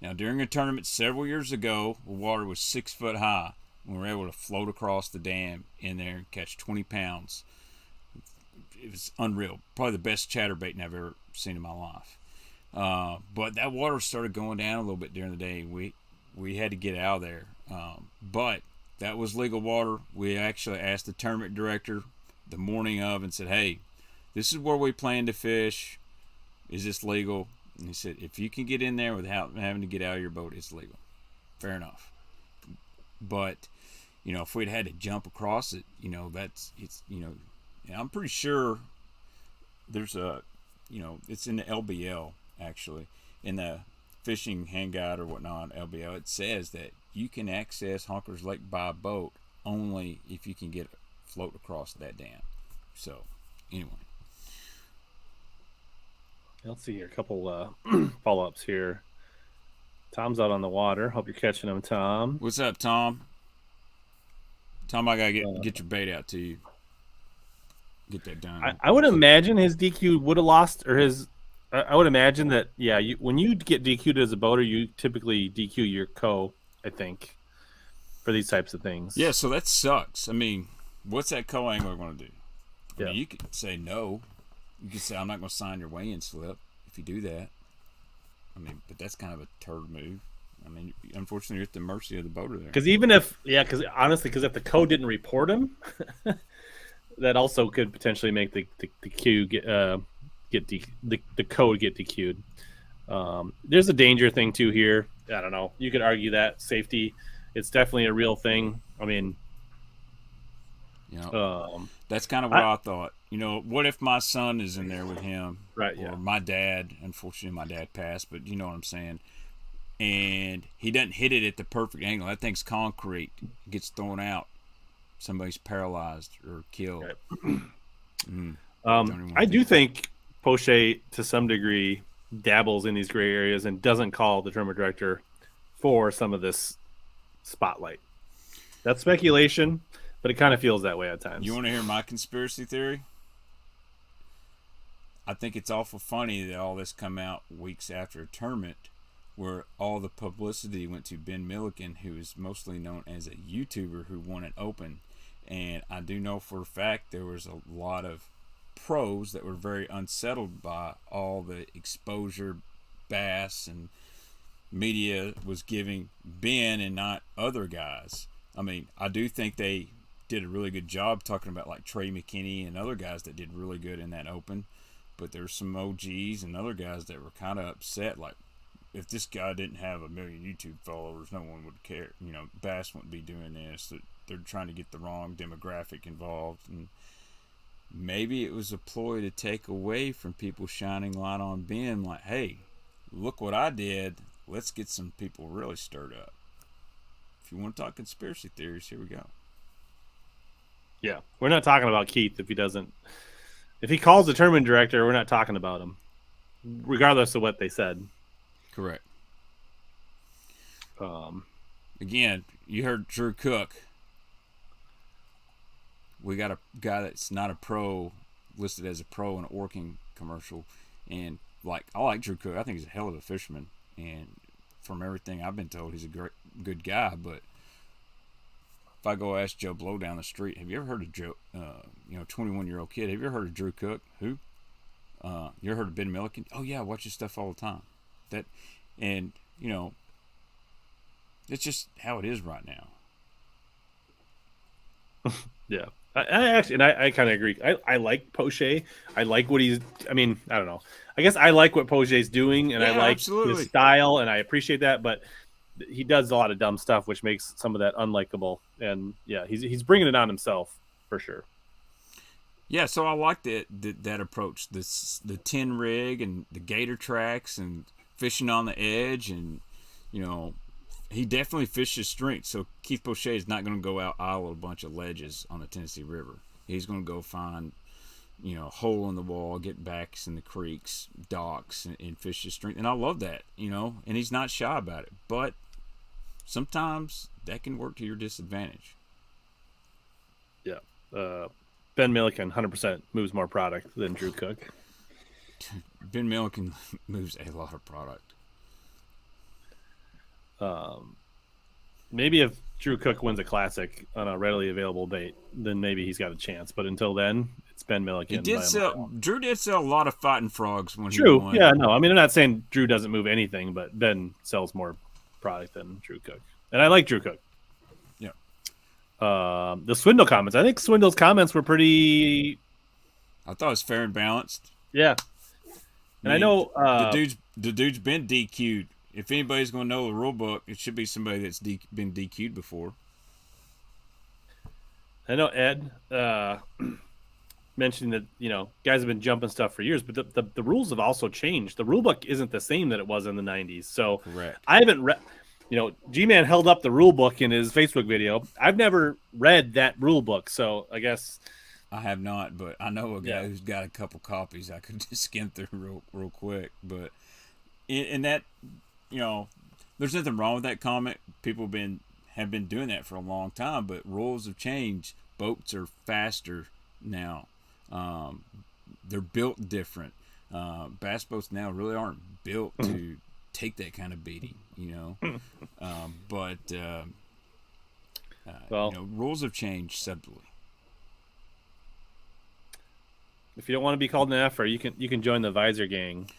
Now, during a tournament several years ago, the water was 6 foot high. We were able to float across the dam in there and catch 20 pounds. It was unreal. Probably the best chatterbaiting I've ever seen in my life. But that water started going down a little bit during the day. We had to get out of there. But that was legal water. We actually asked the tournament director the morning of and said, hey, this is where we plan to fish. Is this legal? And he said, if you can get in there without having to get out of your boat, it's legal. Fair enough. But, if we'd had to jump across it, I'm pretty sure there's it's in the LBL, actually. In the fishing hang guide or whatnot, LBL, it says that you can access Honker's Lake by boat only if you can get float across that dam. So, anyway. Let's see here. A couple follow-ups here. Tom's out on the water. Hope you're catching him, Tom. What's up, Tom? Tom, I gotta get your bait out to you. Get that done. I would imagine his DQ would have lost, or his. I would imagine that when you get DQ'd as a boater, you typically DQ your co. I think for these types of things. Yeah, so that sucks. I mean, what's that co angler going to do? I mean, you could say no. You could say, I'm not going to sign your weigh-in slip if you do that. I mean, but that's kind of a turd move. I mean, unfortunately, you're at the mercy of the boater there. Because even if, because if the code didn't report him, that also could potentially make the queue the code get DQ'd. There's a danger thing too here. I don't know. You could argue that safety, it's definitely a real thing. I mean, that's kind of what I thought. What if my son is in there with him, right? Or my dad? Unfortunately, my dad passed, but you know what I'm saying. And he doesn't hit it at the perfect angle. That thing's concrete. It gets thrown out. Somebody's paralyzed or killed. Right. I do think Poche, to some degree, dabbles in these gray areas and doesn't call the tournament director for some of this spotlight. That's speculation, but it kind of feels that way at times. You want to hear my conspiracy theory? I think it's awful funny that all this come out weeks after a tournament where all the publicity went to Ben Milliken, who is mostly known as a YouTuber who won an Open. And I do know for a fact there was a lot of pros that were very unsettled by all the exposure Bass and media was giving Ben and not other guys. I mean, I do think they did a really good job talking about like Trey McKinney and other guys that did really good in that Open. But there's some OGs and other guys that were kind of upset, like, if this guy didn't have 1 million YouTube followers, no one would care. Bass wouldn't be doing this. They're trying to get the wrong demographic involved. And maybe it was a ploy to take away from people shining light on Ben. Like, hey, look what I did. Let's get some people really stirred up. If you want to talk conspiracy theories, here we go. Yeah, we're not talking about Keith if he doesn't. If he calls the tournament director, we're not talking about him, regardless of what they said. Correct. Again, you heard Drew Cook. We got a guy that's not a pro listed as a pro in an Orking commercial, and I like Drew Cook. I think he's a hell of a fisherman, and from everything I've been told, he's a good guy. But if I go ask Joe Blow down the street, have you ever heard of Joe? 21-year-old kid. Have you ever heard of Drew Cook? Who? You ever heard of Ben Milliken? Oh yeah, I watch his stuff all the time. It's just how it is right now. Yeah, I kind of agree. I like Poche. I like what he's. I mean, I don't know. I guess I like what Poche's doing, and I like his style, and I appreciate that. But he does a lot of dumb stuff, which makes some of that unlikable. And yeah, he's bringing it on himself for sure. Yeah, so I like that approach. The 10 rig and the gator tracks and fishing on the edge, and he definitely fishes strength. So Keith Poche is not going to go out idle a bunch of ledges on the Tennessee River. He's going to go find a hole in the wall, get backs in the creeks, docks, and fish his strength. And I love that, and he's not shy about it. But sometimes that can work to your disadvantage. Yeah. Ben Milliken 100% moves more product than Drew Cook. Ben Milliken moves a lot of product. Maybe if Drew Cook wins a classic on a readily available bait, then maybe he's got a chance. But until then, it's Ben Milliken. Drew did sell a lot of fighting frogs when he won. Yeah, no. I mean, I'm not saying Drew doesn't move anything, but Ben sells more product than Drew Cook. And I like Drew Cook. Yeah. The Swindle comments. I think Swindle's comments were pretty... I thought it was fair and balanced. Yeah. And I know... the dude's been DQ'd. If anybody's going to know the rule book, it should be somebody that's been DQ'd before. I know Ed mentioned that, guys have been jumping stuff for years, but the rules have also changed. The rule book isn't the same that it was in the 90s. So correct. I haven't read... G-Man held up the rule book in his Facebook video. I've never read that rule book, so I guess... I have not, but I know a guy who's got a couple copies I could just skim through real quick. But in that... there's nothing wrong with that comment. People have been doing that for a long time, but rules have changed. Boats are faster now. They're built different. Bass boats now really aren't built to take that kind of beating, but well, rules have changed subtly. If you don't want to be called an F-er, you can join the Visor Gang.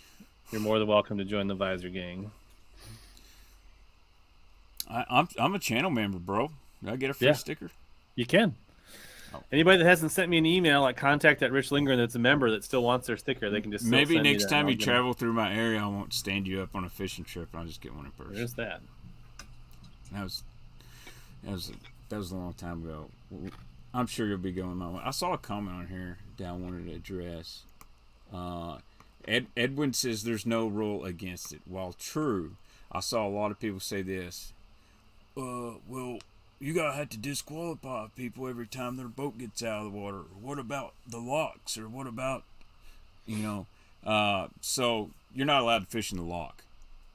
You're more than welcome to join the Visor Gang. I'm a channel member, bro. Did I get a free sticker? You can. Oh. Anybody that hasn't sent me an email at contact@RichLindgren that's a member that still wants their sticker, they can just maybe next time you travel through my area, I won't stand you up on a fishing trip. I'll just get one in person. There's that. That was a long time ago. I'm sure you'll be going my way. I saw a comment on here that I wanted to address. Edwin says there's no rule against it. While true, I saw a lot of people say this. Well, you gotta have to disqualify people every time their boat gets out of the water. What about the locks? Or what about, so you're not allowed to fish in the lock.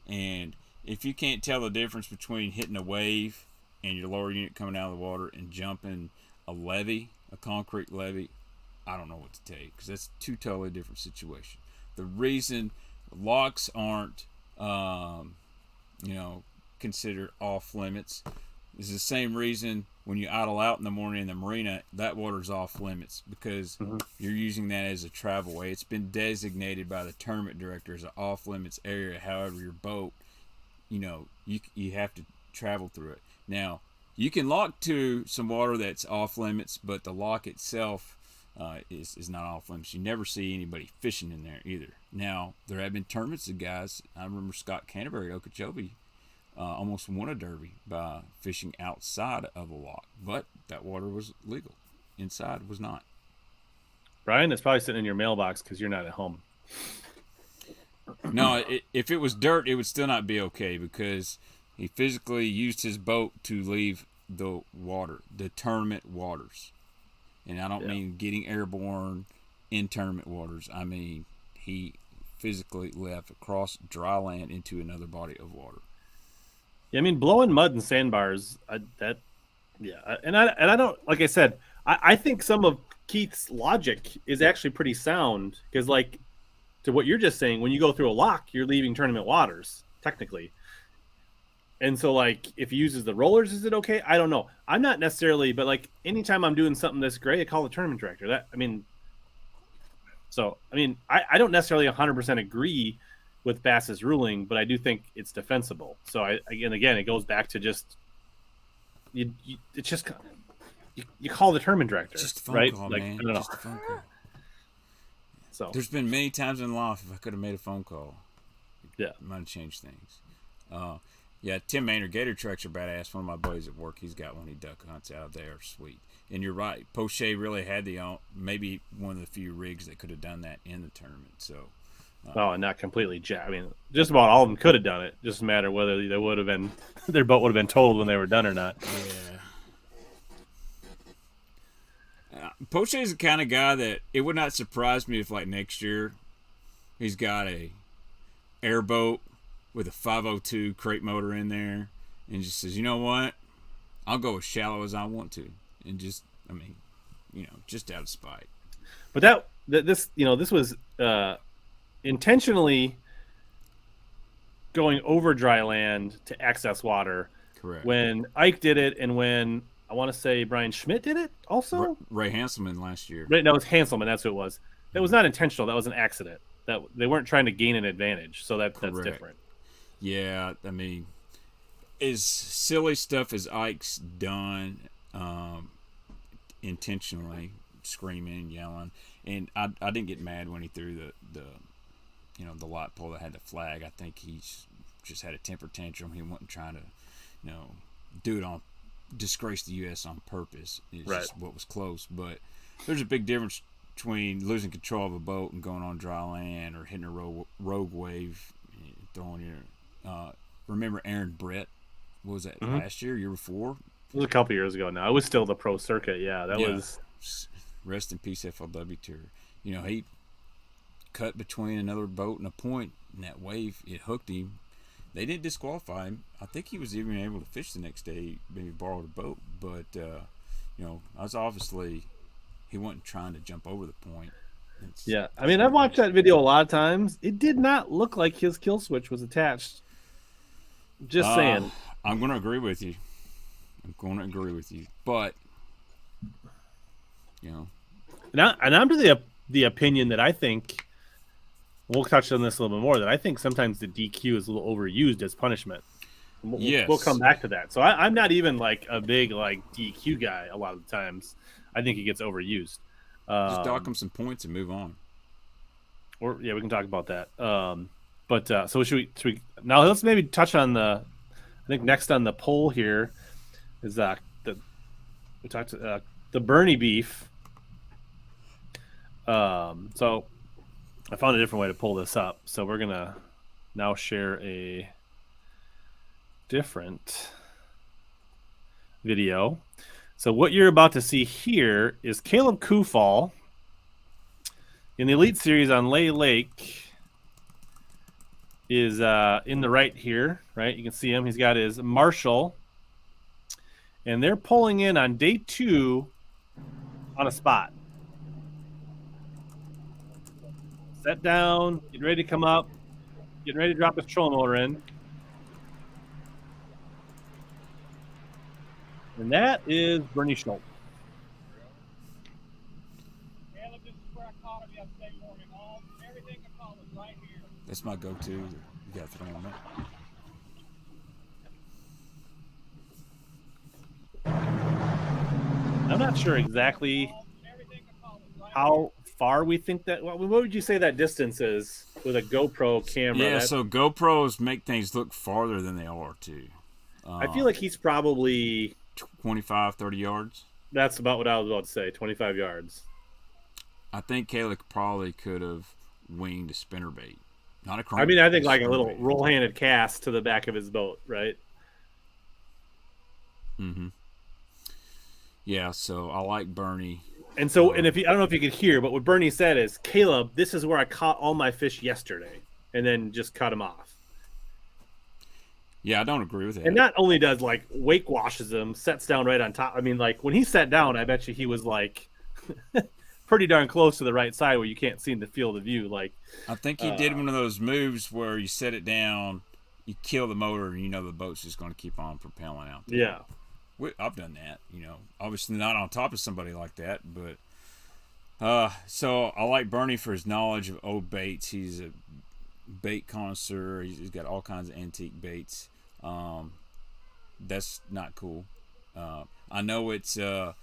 And if you can't tell the difference between hitting a wave and your lower unit coming out of the water and jumping a levee, a concrete levee, I don't know what to tell you, because that's two totally different situations. The reason locks aren't, considered off limits is the same reason when you idle out in the morning in the marina, that water's off limits, because you're using that as a travel way. It's been designated by the tournament director as an off limits area. However, your boat, you have to travel through it. Now, you can lock to some water that's off limits, but the lock itself is not off limits. You never see anybody fishing in there either. Now, there have been tournaments of guys. I remember Scott Canterbury at Okeechobee almost won a derby by fishing outside of a lock, but that water was legal. Inside was not. Brian, it's probably sitting in your mailbox because you're not at home. No, if it was dirt, it would still not be okay, because he physically used his boat to leave the water, the tournament waters. And I don't mean getting airborne in tournament waters. I mean, he physically left across dry land into another body of water. Yeah, I mean, blowing mud and sandbars, and I don't, like I said, I think some of Keith's logic is actually pretty sound, because, like, to what you're just saying, when you go through a lock, you're leaving tournament waters, technically. And so, like, if he uses the rollers, is it okay? I don't know. I'm not necessarily, but, like, anytime I'm doing something this great, I call the tournament director. I don't necessarily 100% agree with Bass's ruling, but I do think it's defensible. So, again, it goes back to just you call the tournament director, just a phone right? call, like, man. I don't know. Just a phone call. So there's been many times in life if I could have made a phone call, it might have changed things. Tim Maynard, Gator Trucks are badass. One of my buddies at work, he's got one. He duck hunts out there, sweet. And you're right, Poaching really had maybe one of the few rigs that could have done that in the tournament. So. And not completely jacked. I mean, just about all of them could have done it. Just a matter whether they would have been their boat would have been totaled when they were done or not. Yeah. Poaching is the kind of guy that it would not surprise me if, like, next year he's got a airboat with a 502 crate motor in there and just says, you know what, I'll go as shallow as I want to, and just out of spite. But this was intentionally going over dry land to access water. Correct. When Ike did it, and when I want to say Brian Schmidt did it also. Ray Hanselman last year. Right, that was Hanselman. That's who it was. That was not intentional. That was an accident. That they weren't trying to gain an advantage. So that's different. Yeah, I mean, as silly stuff as Ike's done, intentionally screaming and yelling, and I didn't get mad when he threw the light pole that had the flag. I think he's just had a temper tantrum. He wasn't trying to, do it on disgrace the U.S. on purpose. It's just what was close. But there's a big difference between losing control of a boat and going on dry land, or hitting a rogue wave, throwing your. Remember Aaron Brett? What was that, last year before? It was a couple years ago now. It was still the pro circuit. Yeah, that was. Rest in peace, FLW tour. He cut between another boat and a point, and that wave, it hooked him. They didn't disqualify him. I think he was even able to fish the next day. Maybe borrowed a boat, but that's obviously he wasn't trying to jump over the point. I mean, I've watched that video a lot of times. It did not look like his kill switch was attached. Just saying. I'm going to agree with you. But and I'm to the the opinion that I think we'll touch on this a little bit more. That I think sometimes the DQ is a little overused as punishment. We'll come back to that. So I'm not even like a big like DQ guy. A lot of the times, I think he gets overused. Just dock him some points and move on. Or yeah, we can talk about that. But so should we now? Let's maybe touch on the. I think next on the poll here is we talked the Bernie beef. So I found a different way to pull this up. So we're gonna now share a different video. So what you're about to see here is Caleb Kufall in the Elite Series on Lay Lake. Is in the right here, right? You can see him. He's got his Marshall, and they're pulling in on day 2 on a spot. Set down, getting ready to come up, getting ready to drop his trolling motor in. And that is Bernie Schultz. Caleb, this is where I caught him yesterday morning. Everything I caught was right here. That's my go-to. You got to throw him up. I'm not sure exactly how far we think that. What would you say that distance is with a GoPro camera? Yeah, so GoPros make things look farther than they are too. I feel like he's probably 25, 30 yards. That's about what I was about to say. 25 yards. I think Caleb probably could have winged a spinnerbait. Not a crank. I mean, I think like a little roll-handed cast to the back of his boat, right? Mm-hmm. Yeah, so I like Bernie. And so, and if you, I don't know if you could hear, but what Bernie said is, Caleb, this is where I caught all my fish yesterday, and then just cut them off. Yeah, I don't agree with that. And not only does like wake washes him, sets down right on top. I mean, like when he sat down, I bet you he was like pretty darn close to the right side where you can't seem to feel the view. Like I think he did one of those moves where you set it down, you kill the motor, and you know the boat's just going to keep on propelling out there. Yeah. I've done that, obviously not on top of somebody like that, but so I like Bernie for his knowledge of old baits. He's a bait connoisseur. He's got all kinds of antique baits. That's not cool. I know it's hey,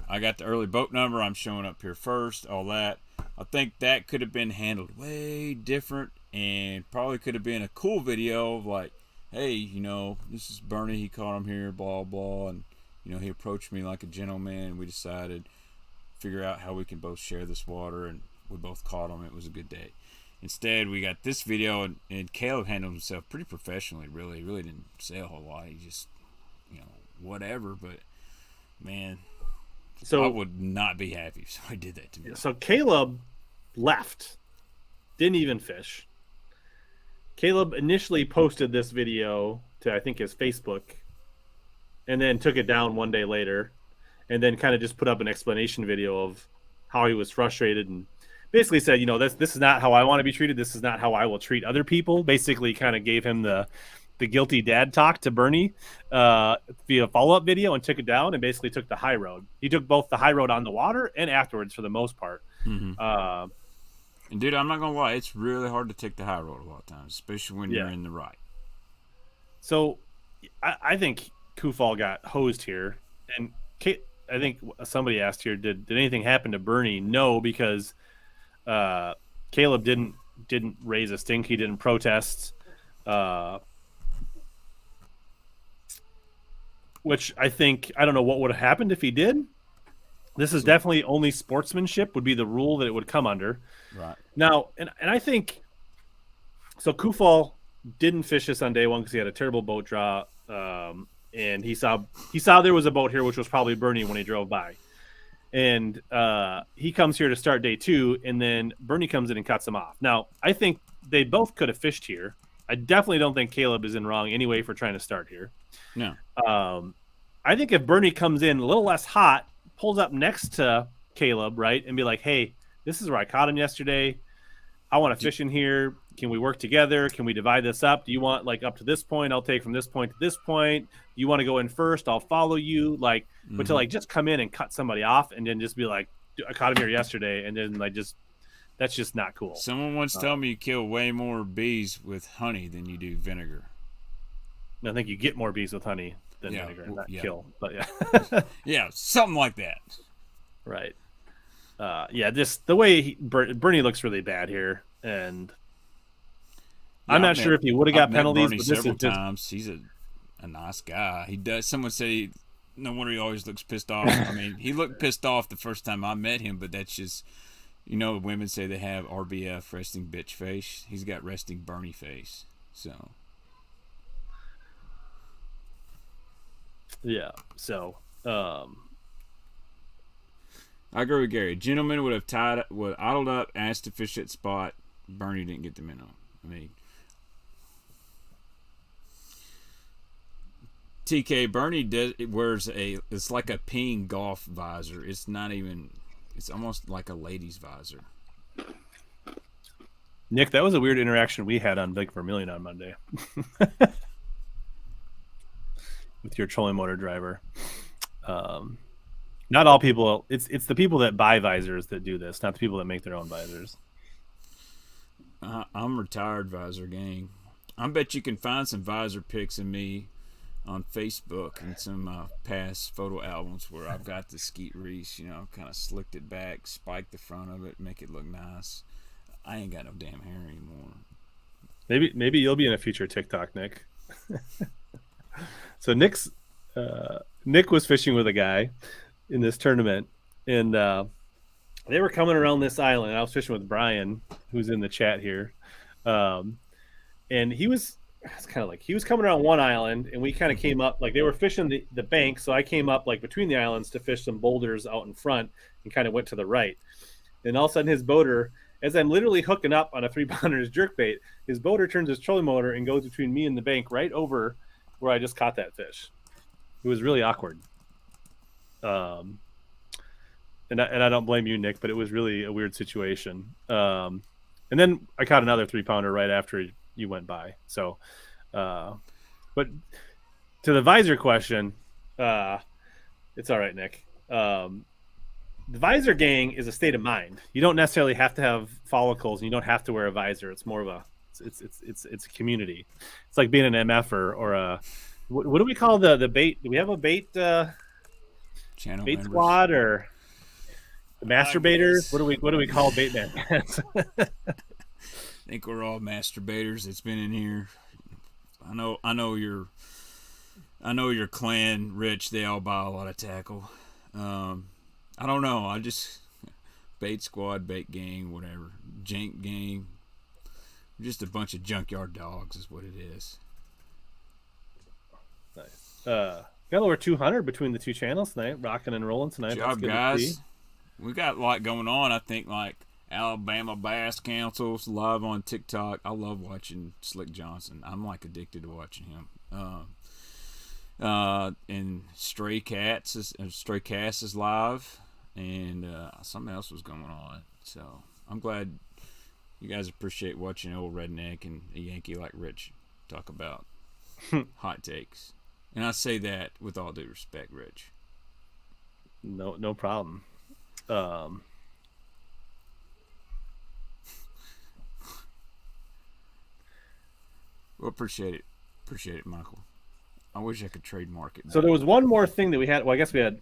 I got the early boat number, I'm showing up here first, all that. I think that could have been handled way different and probably could have been a cool video of like, hey, this is Bernie, he caught him here, blah, blah, and, he approached me like a gentleman. We decided figure out how we can both share this water, and we both caught him. It was a good day. Instead, we got this video, and Caleb handled himself pretty professionally, really. He really didn't say a whole lot. He just, whatever, but, man, so I would not be happy if somebody did that to me. So Caleb left, didn't even fish. Caleb initially posted this video to, I think, his Facebook, and then took it down one day later, and then kind of just put up an explanation video of how he was frustrated and basically said, this is not how I want to be treated. This is not how I will treat other people. Basically kind of gave him the guilty dad talk to Bernie via follow-up video and took it down and basically took the high road. He took both the high road on the water and afterwards for the most part. Mm-hmm. And dude, I'm not gonna lie, it's really hard to take the high road a lot of times, especially when you're in the right. So, I think Kufall got hosed here, and I think somebody asked here, did anything happen to Bernie? No, because Caleb didn't raise a stink. He didn't protest, which I don't know what would have happened if he did. This is definitely only sportsmanship would be the rule that it would come under. Right. Now, and I think so. Kufall didn't fish this on day one because he had a terrible boat draw, and he saw there was a boat here, which was probably Bernie when he drove by, and he comes here to start day 2, and then Bernie comes in and cuts him off. Now, I think they both could have fished here. I definitely don't think Caleb is in wrong anyway for trying to start here. No. I think if Bernie comes in a little less hot, pulls up next to Caleb, right, and be like, hey, this is where I caught him yesterday. I want to fish in here. Can we work together? Can we divide this up? Do you want like up to this point? I'll take from this point to this point. You want to go in first? I'll follow you. Like, but to like just come in and cut somebody off and then just be like, I caught him here yesterday, and then that's just not cool. Someone once told me you kill way more bees with honey than you do vinegar. I think you get more bees with honey than Yeah, vinegar, not yeah. kill. But yeah, Yeah, something like that. right. Yeah, just the way Bernie looks really bad here, and I'm not sure if he would have got penalties. Bernie But this several is just, times. He's a nice guy. He does. Someone say no wonder he always looks pissed off. I mean, he looked pissed off the first time I met him, but that's just, women say they have RBF, resting bitch face. He's got resting Bernie face. So. yeah. So. I agree with Gary. Gentlemen would have idled up, asked to fish that spot. Bernie didn't get the minnow. I mean, TK Bernie wears it's like a ping golf visor. It's not even. It's almost like a lady's visor. Nick, that was a weird interaction we had on Big Vermilion on Monday with your trolling motor driver. Not all people. It's the people that buy visors that do this, not the people that make their own visors. I'm retired visor gang. I bet you can find some visor pics of me on Facebook and some past photo albums where I've got the skeet Reese, kind of slicked it back, spiked the front of it, make it look nice. I ain't got no damn hair anymore. Maybe you'll be in a future TikTok, Nick. So Nick was fishing with a guy in this tournament, and they were coming around this island. I was fishing with Brian, who's in the chat here, and he was coming around one island, and we kind of came up, like they were fishing the bank, so I came up like between the islands to fish some boulders out in front and kind of went to the right. And all of a sudden his boater, as I'm literally hooking up on a 3-pounder jerkbait, his boater turns his trolling motor and goes between me and the bank right over where I just caught that fish. It was really awkward. And I don't blame you, Nick, but it was really a weird situation. And then I caught another 3-pounder right after you went by. So, but to the visor question, it's all right, Nick. The visor gang is a state of mind. You don't necessarily have to have follicles, and you don't have to wear a visor. It's more of it's a community. It's like being an MF or a what do we call the bait? Do we have a bait Channel bait members. squad or the masturbators? What do we call bait man? I think we're all masturbators that's been in here. I know your clan, Rich, they all buy a lot of tackle. I don't know. I just bait squad, bait gang, whatever. Jank gang. Just a bunch of junkyard dogs is what it is. Nice. Got over 200 between the two channels tonight, rocking and rolling tonight. Good job, guys. We got a lot going on. I think like Alabama Bass Council's live on TikTok. I love watching Slick Johnson. I'm like addicted to watching him. And Stray Cats is live, and something else was going on. So I'm glad you guys appreciate watching old redneck and a Yankee like Rich talk about hot takes. And I say that with all due respect, Rich. No problem. Well, appreciate it, Michael. I wish I could trademark it. So there was one more thing that we had. Well, I guess we had.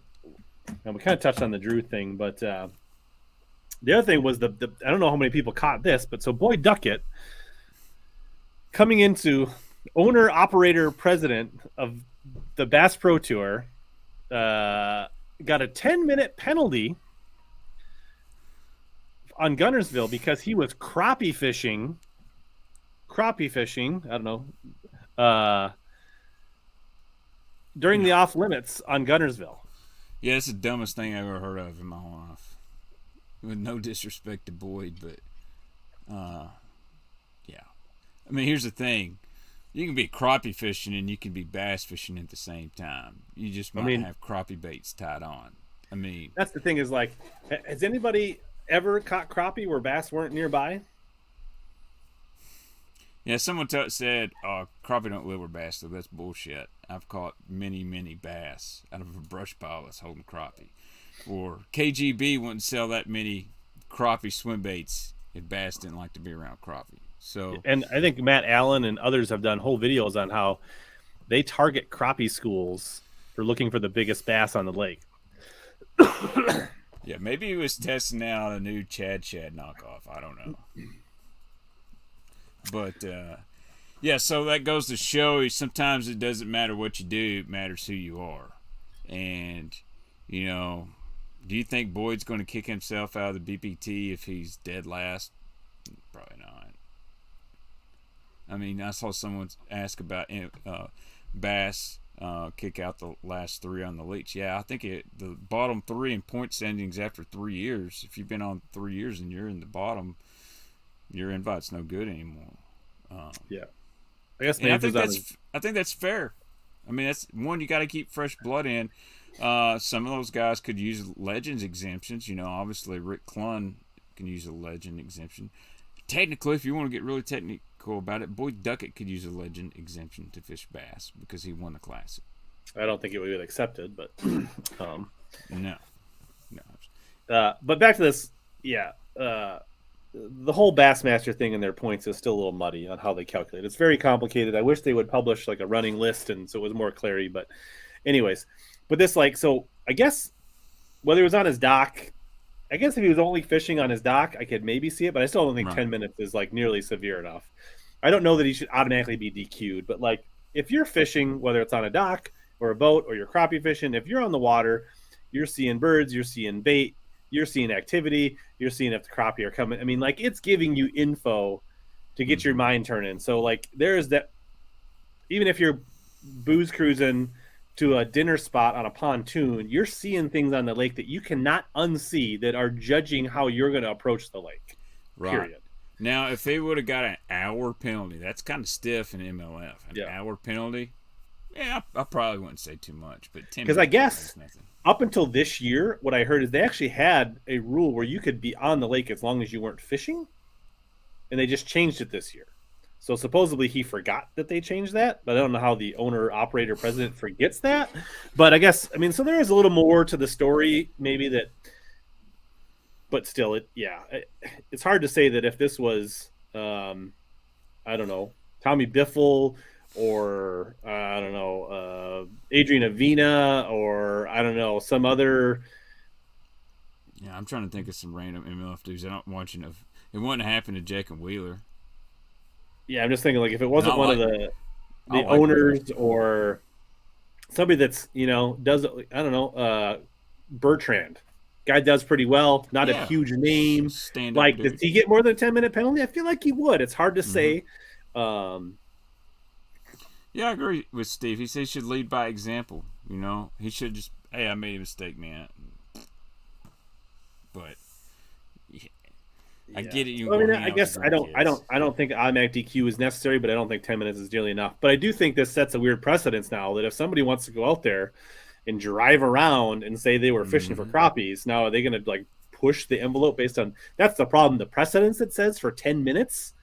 We kind of touched on the Drew thing, but the other thing was the I don't know how many people caught this, but so Boyd Duckett coming into owner, operator, president of the Bass Pro Tour got a 10-minute penalty on Gunnersville because he was crappie fishing. I don't know. During the off limits on Gunnersville. Yeah, it's the dumbest thing I've ever heard of in my whole life. With no disrespect to Boyd, but yeah. I mean, here's the thing. You can be crappie fishing and you can be bass fishing at the same time. You just might have crappie baits tied on. I mean, that's the thing is like, has anybody ever caught crappie where bass weren't nearby? Yeah, someone said, crappie don't live where bass live. That's bullshit. I've caught many, many bass out of a brush pile that's holding crappie. Or KGB wouldn't sell that many crappie swim baits if bass didn't like to be around crappie. So, And I think Matt Allen and others have done whole videos on how they target crappie schools for looking for the biggest bass on the lake. yeah, maybe he was testing out a new Chad knockoff. I don't know. But, yeah, so that goes to show you sometimes it doesn't matter what you do, it matters who you are. And, you know, do you think Boyd's going to kick himself out of the BPT if he's dead last? Probably not. I mean, I saw someone ask about Bass kick out the last 3 on the leech. Yeah, I think the bottom 3 in point standings after 3 years. If you've been on 3 years and you're in the bottom, your invite's no good anymore. Yeah, I guess I think that's fair. I mean, that's one, you got to keep fresh blood in. Some of those guys could use Legends exemptions. You know, obviously Rick Clunn can use a Legend exemption. Technically, if you want to get really technical about it, Boyd Duckett could use a Legend exemption to fish bass because he won the Classic. I don't think it would be accepted, but No. But back to this, yeah. The whole Bassmaster thing and their points is still a little muddy on how they calculate. It's very complicated. I wish they would publish like a running list and so it was more clarity. But anyways, but this so I guess whether it was on his dock, I guess if he was only fishing on his dock, I could maybe see it, but I still don't think 10 minutes is like nearly severe enough. I don't know that he should automatically be DQ'd, but like if you're fishing, whether it's on a dock or a boat or you're crappie fishing, if you're on the water, you're seeing birds, you're seeing bait, you're seeing activity, you're seeing if the crappie are coming. I mean, like it's giving you info to get your mind turning. So like there's that, even if you're booze cruising to a dinner spot on a pontoon, you're seeing things on the lake that you cannot unsee that are judging how you're going to approach the lake. Right. Period. Now, if they would have got an hour penalty, that's kind of stiff in MLF. Hour penalty, yeah, I probably wouldn't say too much, but 10 because I guess up until this year, what I heard is they actually had a rule where you could be on the lake as long as you weren't fishing, and they just changed it this year. So supposedly he forgot that they changed that, but I don't know how the owner, operator, president forgets that. But I guess, I mean, so there is a little more to the story, maybe that, but still, it's hard to say that if this was, I don't know, Tommy Biffle or, I don't know, Adrian Avina or, I don't know, some other. Yeah, I'm trying to think of some random MLF dudes. I don't watch enough. It wouldn't happen to Jacob Wheeler. Yeah, I'm just thinking like if it wasn't one of the like owners or somebody that's, does it, I don't know, Bertrand. Guy does pretty well, not a huge name. Like, does he get more than a 10-minute penalty? I feel like he would. It's hard to say. Yeah, I agree with Steve. He says he should lead by example. He should just, hey, I made a mistake, man. But I get it. I guess I don't think automatic DQ is necessary, but I don't think 10 minutes is nearly enough. But I do think this sets a weird precedence now that if somebody wants to go out there and drive around and say they were fishing for crappies, now are they going to like push the envelope based on that's the problem? The precedence it says for 10 minutes.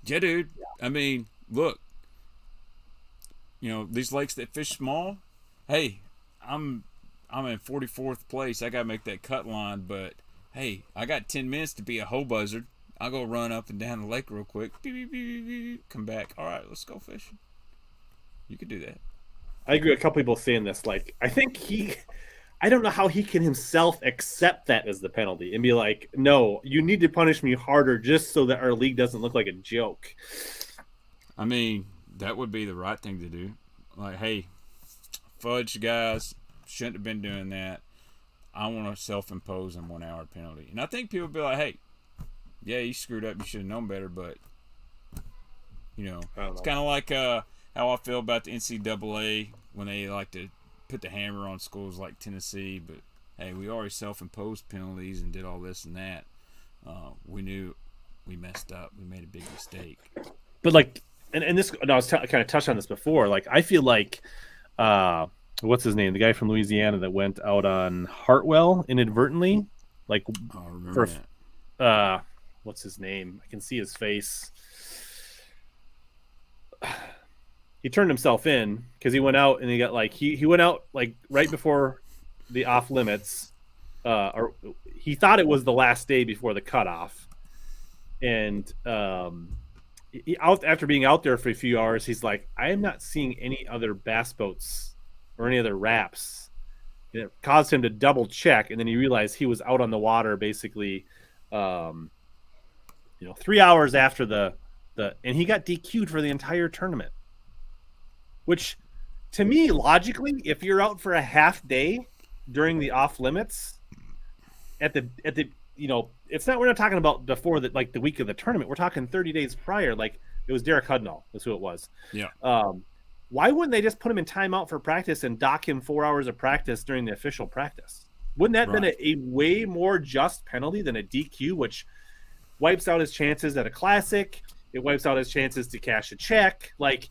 Yeah, dude. I mean, look, these lakes that fish small. Hey, I'm in 44th place. I got to make that cut line, but. Hey, I got 10 minutes to be a hoe buzzard. I'll go run up and down the lake real quick. Beep, beep, beep, beep, come back. All right, let's go fishing. You could do that. I agree. A couple people saying this. Like, I think I don't know how he can himself accept that as the penalty and be like, no, you need to punish me harder just so that our league doesn't look like a joke. I mean, that would be the right thing to do. Like, hey, fudge guys, shouldn't have been doing that. I want to self-impose a 1 hour penalty. And I think people will be like, hey, yeah, you screwed up. You should have known better. But, it's kind of like how I feel about the NCAA when they like to put the hammer on schools like Tennessee. But, hey, we already self-imposed penalties and did all this and that. We knew we messed up. We made a big mistake. But, like, and this, I was kind of touched on this before. Like, I feel like what's his name? The guy from Louisiana that went out on Hartwell inadvertently. Like, what's his name? I can see his face. He turned himself in because he went out and he got like he went out like right before the off limits, or he thought it was the last day before the cutoff, and after being out there for a few hours, he's like, I am not seeing any other bass boats or any other wraps. And it caused him to double check, and then he realized he was out on the water basically, 3 hours after and he got DQ'd for the entire tournament. Which, to me, logically, if you're out for a half day during the off limits, at the it's not, we're not talking about before the week of the tournament. We're talking 30 days prior. Like, it was Derek Hudnall. That's who it was. Yeah. Why wouldn't they just put him in timeout for practice and dock him 4 hours of practice during the official practice? Wouldn't that have been a way more just penalty than a DQ, which wipes out his chances at a classic? It wipes out his chances to cash a check. Like,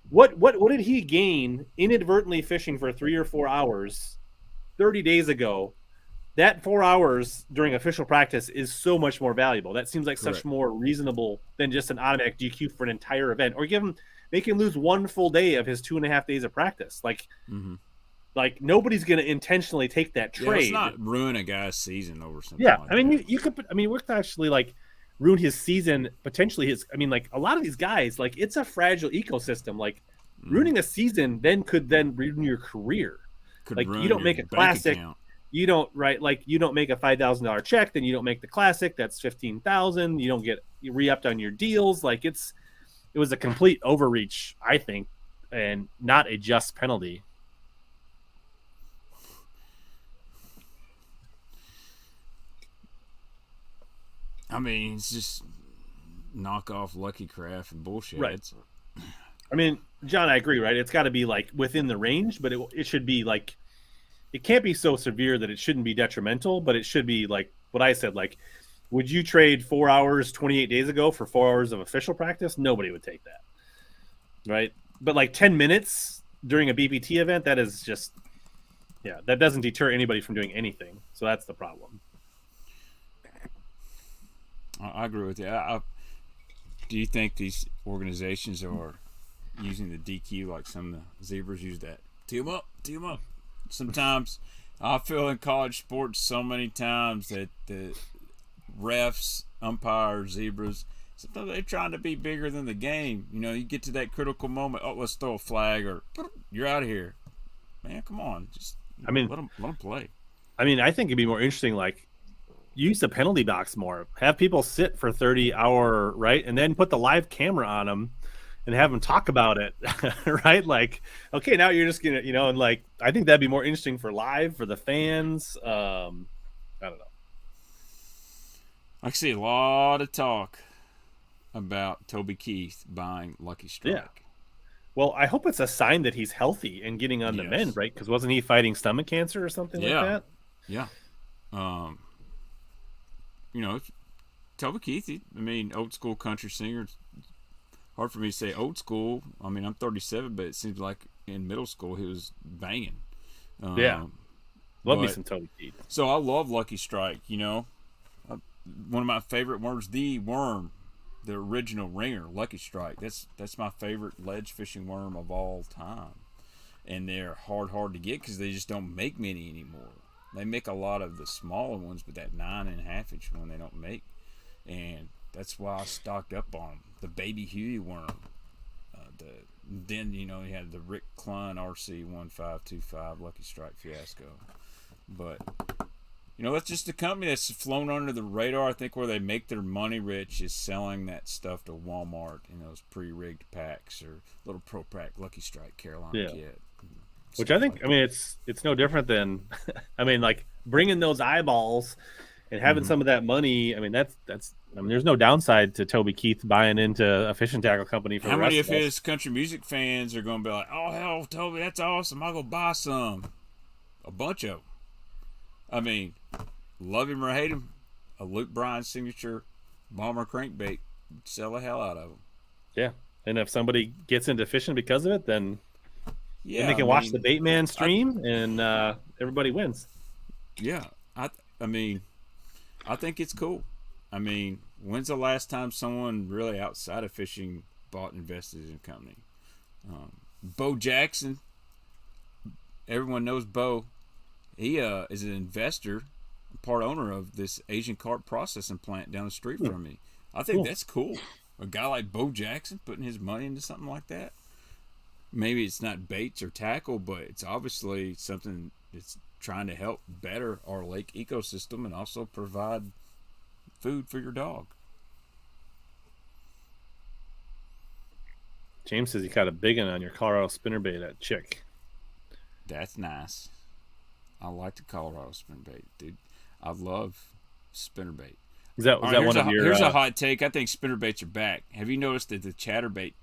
what did he gain inadvertently fishing for 3 or 4 hours 30 days ago? That 4 hours during official practice is so much more valuable. That seems like such more reasonable than just an automatic DQ for an entire event, or make him lose 1 full day of his 2.5 days of practice. Like, like nobody's going to intentionally take that trade. Let's not ruin a guy's season over something. Yeah, like I mean, that. you could. I mean, we could actually like ruin his season, potentially his. I mean, like a lot of these guys, like it's a fragile ecosystem. Like ruining a season could ruin your career. Like you don't make a classic. Account. You don't you don't make a $5,000 check, then you don't make the classic. That's $15,000. You don't get re-upped on your deals. Like it was a complete overreach, I think, and not a just penalty. I mean, it's just knock off Lucky Craft and bullshit. Right. I mean, John, I agree, right? It's got to be like within the range, but it should be like, it can't be so severe that it shouldn't be detrimental, but it should be like what I said. Like, would you trade 4 hours 28 days ago for 4 hours of official practice? Nobody would take that, right? But like 10 minutes during a BPT event, that is just, that doesn't deter anybody from doing anything. So that's the problem. I agree with you. Do you think these organizations are using the DQ like some of the zebras use that? Tee 'em up. Sometimes I feel in college sports so many times that the refs, umpires, zebras, sometimes they're trying to be bigger than the game. You know, you get to that critical moment, let's throw a flag or you're out of here. Man, come on. Just let them play. I mean, I think it'd be more interesting, like, use the penalty box more. Have people sit for 30-hour, right? And then put the live camera on them and have them talk about it, right? Like, okay, now you're just going to, and like, I think that'd be more interesting for live, for the fans. I don't know. I see a lot of talk about Toby Keith buying Lucky Strike. Yeah. Well, I hope it's a sign that he's healthy and getting on the mend, right? Because wasn't he fighting stomach cancer or something like that? Yeah. Toby Keith, old school country singer. Hard for me to say old school. I mean, I'm 37, but it seems like in middle school he was banging. Love me some Toby Keith. So I love Lucky Strike, one of my favorite worms, the worm, the original ringer, Lucky Strike. That's my favorite ledge fishing worm of all time. And they're hard to get because they just don't make many anymore. They make a lot of the smaller ones, but that 9.5 inch one they don't make. And that's why I stocked up on them. The Baby Huey worm. Then you had the Rick Klein RC 1525 Lucky Strike fiasco. But that's just a company that's flown under the radar. I think where they make their money rich is selling that stuff to Walmart in those pre-rigged packs or little pro pack Lucky Strike Carolina kit. Which I think, it's no different than, like bringing those eyeballs and having some of that money. That's there's no downside to Toby Keith buying into a fishing tackle company. For how many of his country music fans are going to be like, "Oh hell, Toby, that's awesome! I'll go buy some." A bunch of them. Love him or hate him, a Luke Bryan signature bomber crankbait, sell the hell out of them. Yeah, and if somebody gets into fishing because of it, then they can watch the Baitman stream and everybody wins. Yeah, I think it's cool. When's the last time someone really outside of fishing bought and invested in a company? Bo Jackson, everyone knows Bo. He is an investor, part owner of this Asian carp processing plant down the street from me. I think that's cool. A guy like Bo Jackson putting his money into something like that. Maybe it's not baits or tackle, but it's obviously something that's trying to help better our lake ecosystem and also provide food for your dog. James says he caught a big one on your Colorado spinnerbait at Chick. That's nice. I like the Colorado spinnerbait, dude. I love spinnerbait. Is that one of your? Here's a hot take. I think spinnerbaits are back. Have you noticed that the chatterbait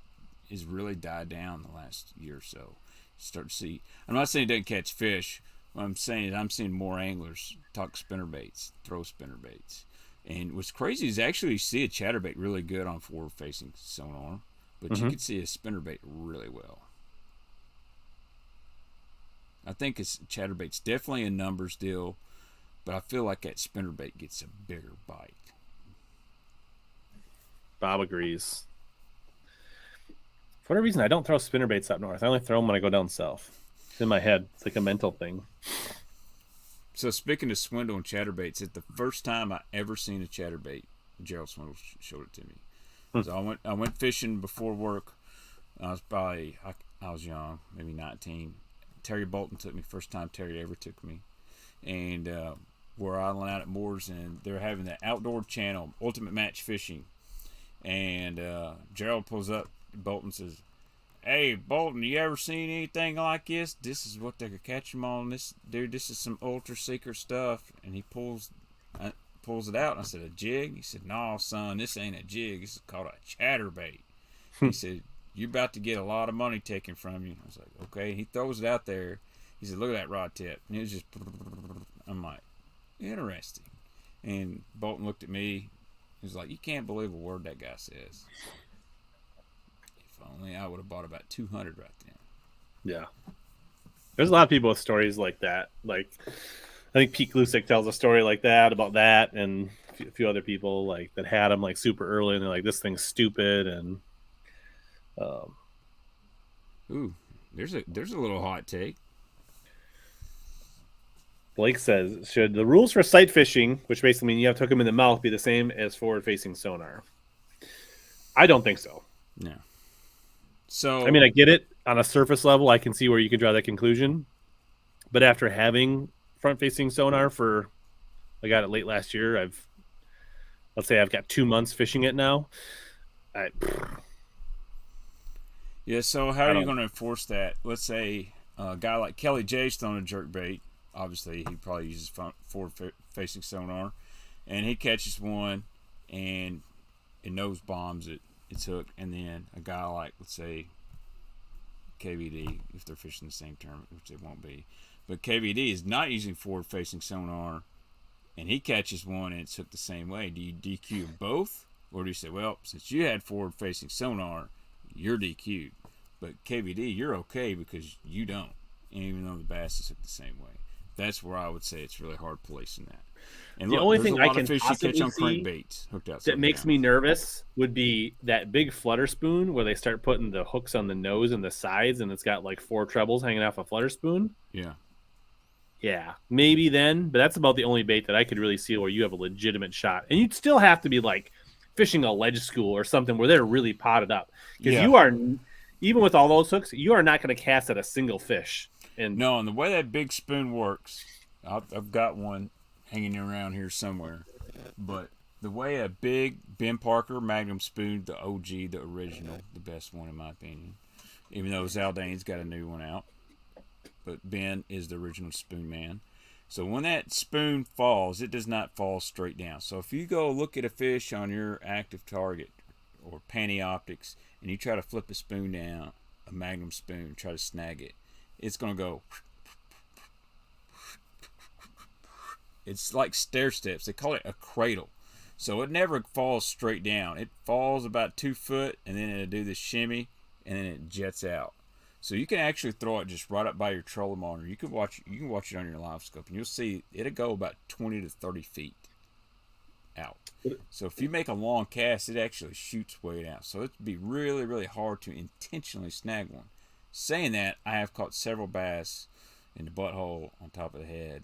has really died down the last year or so? You start to see. I'm not saying it doesn't catch fish. What I'm saying is I'm seeing more anglers talk spinnerbaits, throw spinnerbaits. And what's crazy is actually you see a chatterbait really good on forward-facing sonar, but you can see a spinnerbait really well. I think chatterbait's definitely a numbers deal, but I feel like that spinnerbait gets a bigger bite. Bob agrees. For whatever reason, I don't throw spinnerbaits up north. I only throw them when I go down south. It's in my head. It's like a mental thing. So speaking of Swindle and chatterbaits, it's the first time I ever seen a chatterbait. Gerald Swindle showed it to me. So I went fishing before work. I was young, maybe 19. Terry Bolton took me, first time Terry ever took me. And we're idling out at Moore's, and they're having the outdoor channel, Ultimate Match Fishing. And Gerald pulls up, Bolton says, "Hey, Bolton, you ever seen anything like this? This is what they could catch them on. This is some ultra secret stuff." And he pulls it out. And I said, "A jig?" He said, "No, son, this ain't a jig. This is called a chatterbait." He said, "You're about to get a lot of money taken from you." I was like, "Okay." He throws it out there. He said, "Look at that rod tip." And it was just, I'm like, interesting. And Bolton looked at me. He was like, "You can't believe a word that guy says." If only I would have bought about 200 right then. Yeah. There's a lot of people with stories like that. Like, I think Pete Glusick tells a story like that about that, and a few other people like that had them like super early, and they're like, "This thing's stupid." And ooh, there's a little hot take. Blake says, "Should the rules for sight fishing, which basically mean you have to hook them in the mouth, be the same as forward-facing sonar?" I don't think so. No. So I mean, I get it on a surface level. I can see where you can draw that conclusion, but after having front-facing sonar I got it late last year. Let's say I've got 2 months fishing it now. Yeah. So how are you going to enforce that? Let's say a guy like Kelly J's throwing a jerkbait. Obviously, he probably uses forward-facing sonar, and he catches one, and it nose bombs it. It's hooked, and then a guy like, let's say, KVD, if they're fishing the same tournament, which they won't be, but KVD is not using forward-facing sonar, and he catches one, and it's hooked the same way. Do you DQ both, or do you say, well, since you had forward-facing sonar, you're DQ'd, but KVD, you're okay because you don't, even though the bass is hooked the same way? That's where I would say it's really hard policing that. And the look, only there's thing a lot I can of fish you catch possibly on see crankbaits hooked out that makes me nervous would be that big flutter spoon where they start putting the hooks on the nose and the sides, and it's got like 4 trebles hanging off a flutter spoon. Yeah, maybe then, but that's about the only bait that I could really see where you have a legitimate shot. And you'd still have to be like fishing a ledge school or something where they're really potted up, because you are, even with all those hooks, you are not going to cast at a single fish. And the way that big spoon works, I've got one hanging around here somewhere, but the way a big Ben Parker Magnum spoon, the OG, the original, the best one in my opinion, even though Zaldane's got a new one out, but Ben is the original spoon man. So when that spoon falls, it does not fall straight down. So if you go look at a fish on your active target or Panty Optics and you try to flip a spoon down, a Magnum spoon, try to snag it, it's going to go. It's like stair steps. They call it a cradle. So it never falls straight down. It falls about 2 foot, and then it'll do this shimmy, and then it jets out. So you can actually throw it just right up by your trolling monitor. You can watch it on your live scope, and you'll see it'll go about 20 to 30 feet out. So if you make a long cast, it actually shoots way out. So it'd be really, really hard to intentionally snag one. Saying that, I have caught several bass and the butthole on top of the head,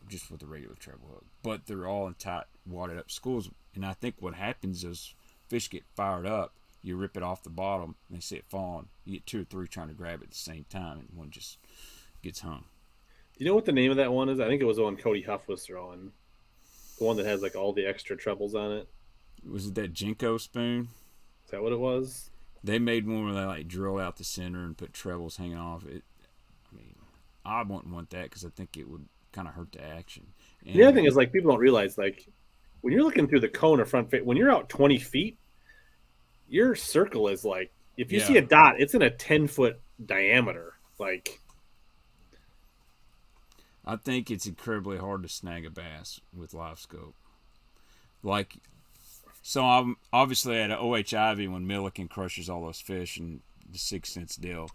just with a regular treble hook. But they're all in tight, wadded up schools. And I think what happens is fish get fired up. You rip it off the bottom, and they see it falling. You get 2 or 3 trying to grab it at the same time, and one just gets hung. You know what the name of that one is? I think it was the one Cody Huff was throwing. The one that has like all the extra trebles on it. Was it that Jinko spoon? Is that what it was? They made one where they like drill out the center and put trebles hanging off it. I mean, I wouldn't want that because I think it would kind of hurt the action. And the other thing is, like, people don't realize, like, when you're looking through the cone or front face, when you're out 20 feet, your circle is like, if you see a dot, it's in a 10-foot diameter. Like, I think it's incredibly hard to snag a bass with live scope. Like, so I'm obviously at an OHIV when Milliken crushes all those fish and the 6 cents deal.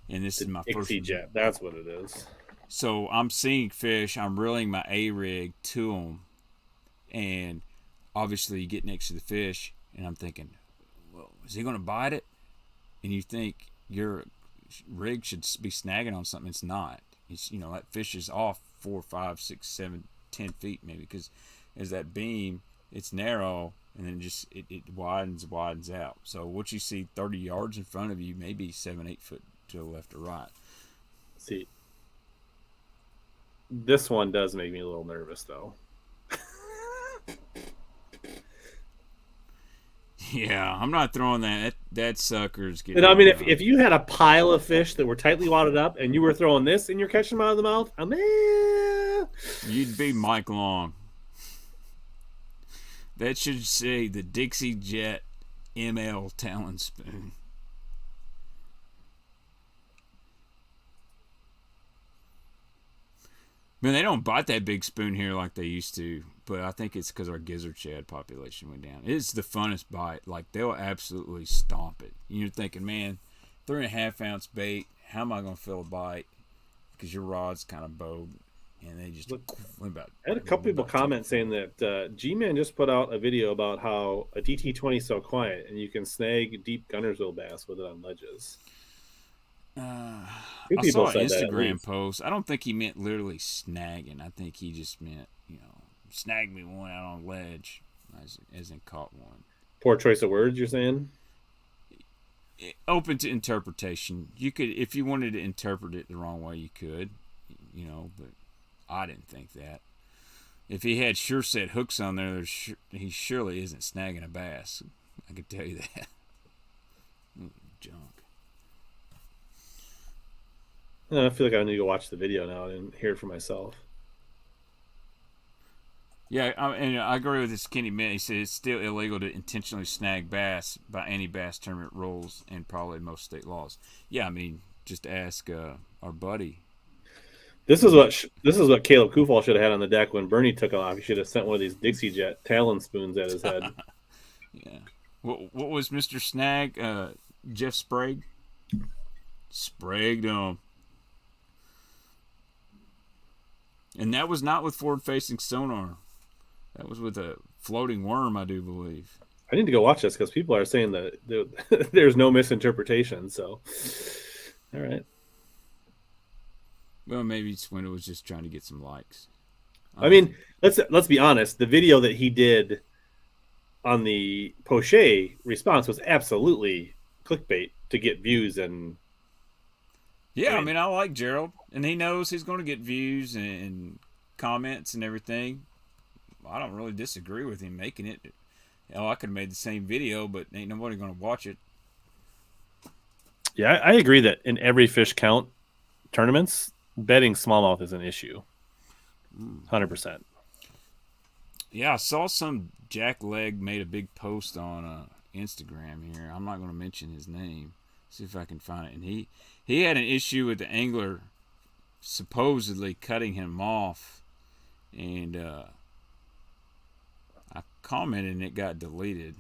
And this is my first jet. That's what it is. So I'm seeing fish. I'm reeling my A-rig to them. And obviously you get next to the fish and I'm thinking, well, is he going to bite it? And you think your rig should be snagging on something. It's not. It's, that fish is off 4, 5, 6, 7, 10 feet maybe, because as that beam, it's narrow and then just it widens out. So what you see 30 yards in front of you may be 7, 8 foot to the left or right. See, this one does make me a little nervous though. Yeah, I'm not throwing that. That sucker's getting. And I mean, if you had a pile of fish that were tightly wadded up and you were throwing this and you're catching them out of the mouth, you'd be Mike Long. That should say the Dixie Jet ML Talon Spoon. Man, they don't bite that big spoon here like they used to, but I think it's because our gizzard shad population went down. It's the funnest bite. Like, they'll absolutely stomp it. You're thinking, man, 3.5 ounce bait, how am I going to feel a bite? Because your rod's kind of bowed, and they just about. I had a couple people comment saying that G-Man just put out a video about how a DT20 is so quiet, and you can snag deep Gunnersville bass with it on ledges. I saw an Instagram post. I don't think he meant literally snagging. I think he just meant, snag me one out on ledge, as in caught one. Poor choice of words, you're saying? Open to interpretation. You could, if you wanted to interpret it the wrong way, you could, but I didn't think that. If he had sure set hooks on there, he surely isn't snagging a bass. I can tell you that. Junk. I feel like I need to go watch the video now and hear it for myself. Yeah, and I agree with this Kenny Mint. He said it's still illegal to intentionally snag bass by any bass tournament rules and probably most state laws. Yeah, I mean, just ask our buddy. This is what Caleb Kufal should have had on the deck when Bernie took off. He should have sent one of these Dixie Jet Talon spoons at his head. Yeah. What was Mr. Snag? Jeff Sprague? Spragued him. And that was not with forward-facing sonar. That was with a floating worm, I do believe. I need to go watch this because people are saying that there's no misinterpretation. So, all right. Well, maybe it's when it was just trying to get some likes. I mean, let's be honest. The video that he did on the Poche response was absolutely clickbait to get views and. Yeah, I mean, I like Gerald, and he knows he's going to get views and comments and everything. I don't really disagree with him making it. Hell, I could have made the same video, but ain't nobody going to watch it. Yeah, I agree that in every fish count tournaments, betting smallmouth is an issue. 100%. Yeah, I saw some Jack Leg made a big post on Instagram here. I'm not going to mention his name. See if I can find it. And he had an issue with the angler supposedly cutting him off, and I commented and it got deleted.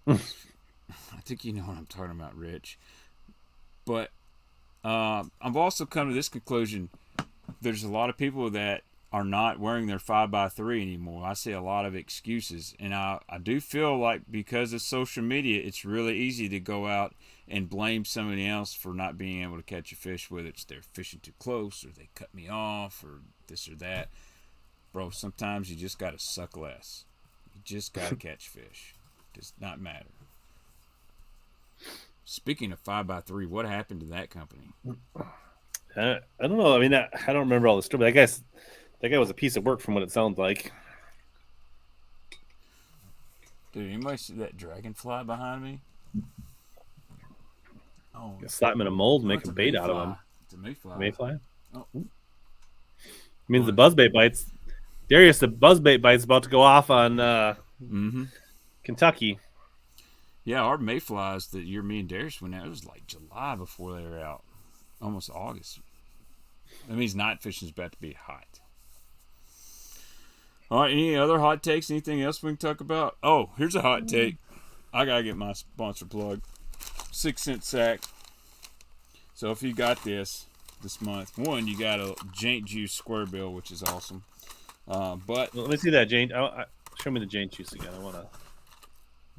I think you know what I'm talking about, Rich. But I've also come to this conclusion. There's a lot of people that are not wearing their 5x3 anymore. I see a lot of excuses, and I do feel like because of social media, it's really easy to go out and blame somebody else for not being able to catch a fish, whether it's they're fishing too close or they cut me off or this or that. Bro, sometimes you just got to suck less. You just got to catch fish. Does not matter. Speaking of 5x3, what happened to that company? I don't know. I mean, I don't remember all the story. But that guy was a piece of work from what it sounds like. Dude, anybody see that dragonfly behind me? Oh, Slap him in a mold, make it's a a bait out of mayfly. him. It's a mayfly. Mayfly? Oh. Means the buzzbait bites. Darius, the buzzbait bite's about to go off on Kentucky. Yeah, our mayflies that year me and Darius went out, it was like July before they were out. Almost August. That means night fishing is about to be hot. All right, any other hot takes? Anything else we can talk about? Oh, here's a hot take. I got to get my sponsor plug. 6-cent sack. So if you got this month, one, you got a Jaint Juice square bill, which is awesome. But Let me see that, Jane. Show me the Jane juice again. I want to.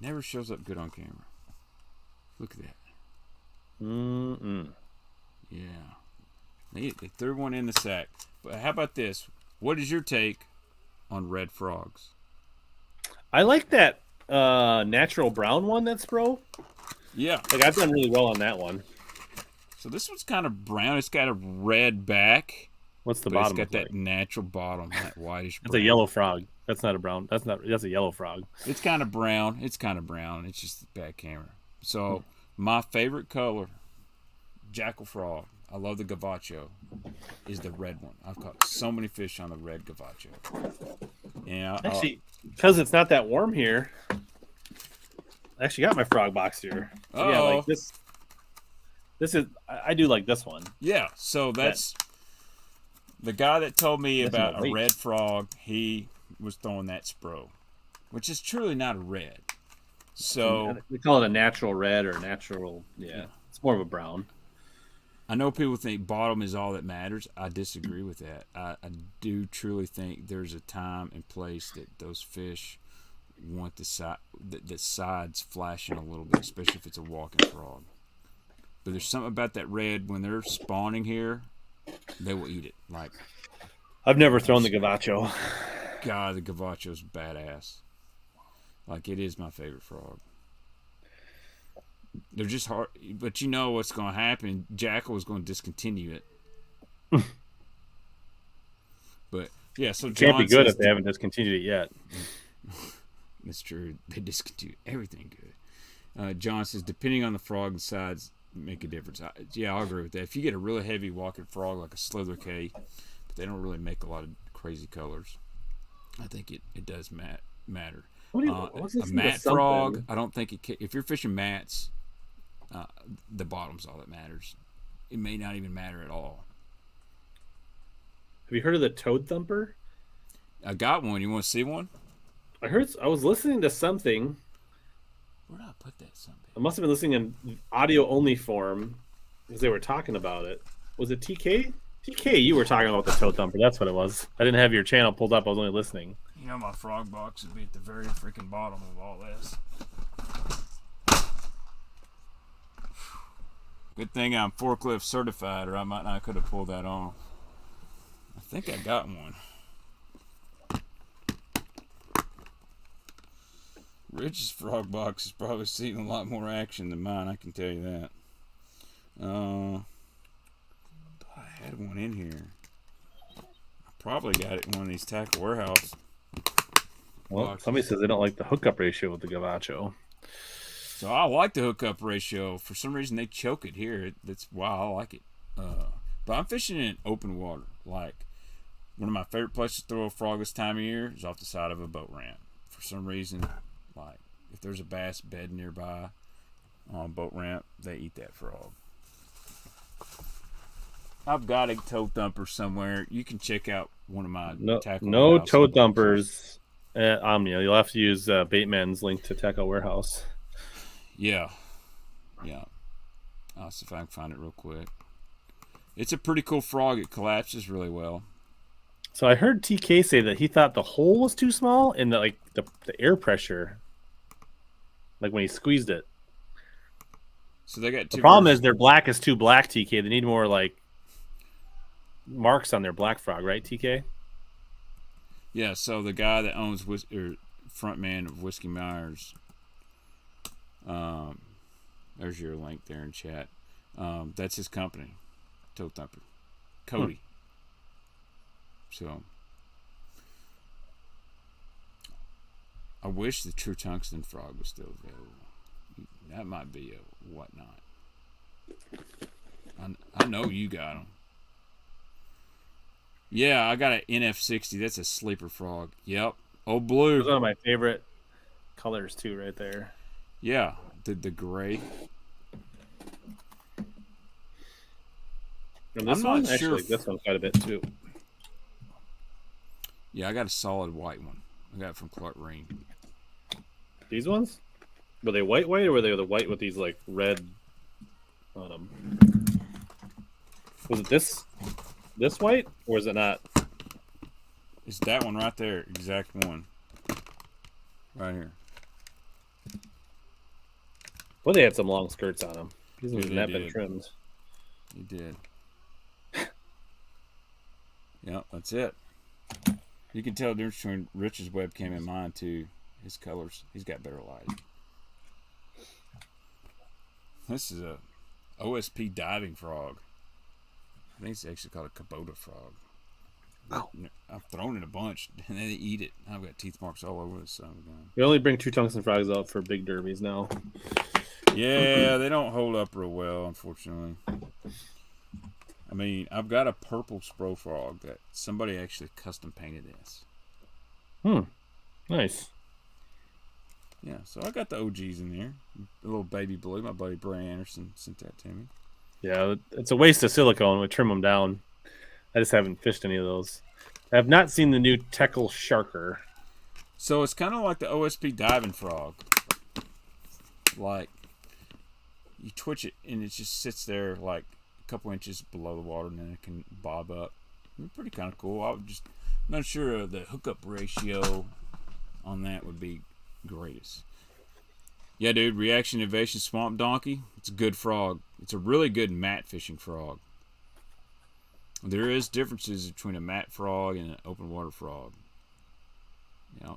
Never shows up good on camera. Look at that. Yeah. They threw one in the sack. But how about this? What is your take on red frogs? I like that natural brown one that's bro. Yeah. Like I've done really well on that one. So this one's kind of brown. It's got a red back. What's the but bottom? It's got look that natural bottom, that whitish brown. It's a yellow frog. That's not a brown. That's a yellow frog. It's kind of brown. It's just bad camera. So my favorite color, jackal frog. I love the gavacho. Is the red one. I've caught so many fish on the red gavacho. Yeah. Actually, because it's not that warm here, I actually got my frog box here. So yeah, like this. This is. I do like this one. Yeah. So that's the guy that told me That's about my a weight. red frog. He was throwing that Spro, which is truly not a red. So We call it a natural red or natural. Yeah, it's more of a brown. I know people think bottom is all that matters. I disagree with that. I do truly think there's a time and place that those fish want the sides flashing a little bit, especially if it's a walking frog. But there's something about that red when they're spawning here, they will eat it. Like, I've never thrown the gavacho. God, the gavacho's badass. Like, it is my favorite frog. They're just hard, but you know what's going to happen. Jackal is going to discontinue it. But yeah, so It John can't be good says if they haven't discontinued it yet. That's true. They discontinue everything good. John says, depending on the frog and size, make a difference. I'll agree with that. If you get a really heavy walking frog like a Slither K, but they don't really make a lot of crazy colors, I think it does matter. A mat frog, I don't think if you're fishing mats, the bottom's all that matters. It may not even matter at all. Have you heard of the toad thumper? I got one. You want to see one? I was listening to something. Where did I put that something? I must have been listening in audio only form because they were talking about it. Was it TK? TK, you were talking about the toad thumper. That's what it was. I didn't have your channel pulled up. I was only listening. You know my frog box would be at the very freaking bottom of all this. Good thing I'm forklift certified, or I might not could have pulled that off. I think I got one. Rich's frog box has probably seen a lot more action than mine, I can tell you that. I had one in here. I probably got it in one of these tackle warehouse. Well, somebody says they don't like the hookup ratio with the gavacho. So I like the hookup ratio. For some reason, they choke it here. That's why I like it. But I'm fishing in open water. Like, one of my favorite places to throw a frog this time of year is off the side of a boat ramp. For some reason, like, if there's a bass bed nearby on a boat ramp, they eat that frog. I've got a toad thumper somewhere. You can check out one of my tackle no warehouse toad thumpers at Omnia. You'll have to use Bateman's link to Tackle Warehouse. Yeah. I'll see if I can find it real quick. It's a pretty cool frog. It collapses really well. So I heard TK say that he thought the hole was too small and the air pressure, like when he squeezed it. So they got two. The problem versions. is their black is too black, TK. They need more like marks on their black frog, right, TK? Yeah, so the guy that owns front man of Whiskey Myers, there's your link there in chat. That's his company, Toe Thumper, Cody. So I wish the true tungsten frog was still available. That might be a whatnot. I know you got them. Yeah, I got an NF60. That's a sleeper frog. Yep. Oh, blue. That's one of my favorite colors too, right there. Yeah, the gray. And this I'm one, not actually, sure like this one quite a bit too. Yeah, I got a solid white one. I got it from Clark Ring. These ones? Were they white or were they the white with these like red on them? Was it this white or is it not? It's that one right there, exact one. Right here. Well, they had some long skirts on them. These ones Yeah, have they been did. trimmed. You did. Yep, that's it. You can tell the difference between Rich's webcam and mine too. His colors. He's got better lighting. This is a OSP diving frog. I think it's actually called a Kubota frog. Oh. I've thrown it a bunch and they eat it. I've got teeth marks all over it. So We only bring 2 tungsten frogs out for big derbies now. yeah, they don't hold up real well, unfortunately. I mean, I've got a purple spro frog that somebody actually custom painted this. Nice. Yeah, so I got the OGs in there. The little baby blue. My buddy Brian Anderson sent that to me. Yeah, it's a waste of silicone. We trim them down. I just haven't fished any of those. I have not seen the new Teckle Sharker. So it's kind of like the OSP diving frog. Like, you twitch it and it just sits there like a couple inches below the water and then it can bob up. It's pretty kind of cool. I'm not sure the hookup ratio on that would be greatest. Yeah, dude, Reaction Invasion Swamp Donkey. It's a good frog. It's a really good mat fishing frog. There is differences between a mat frog and an open water frog. Yeah.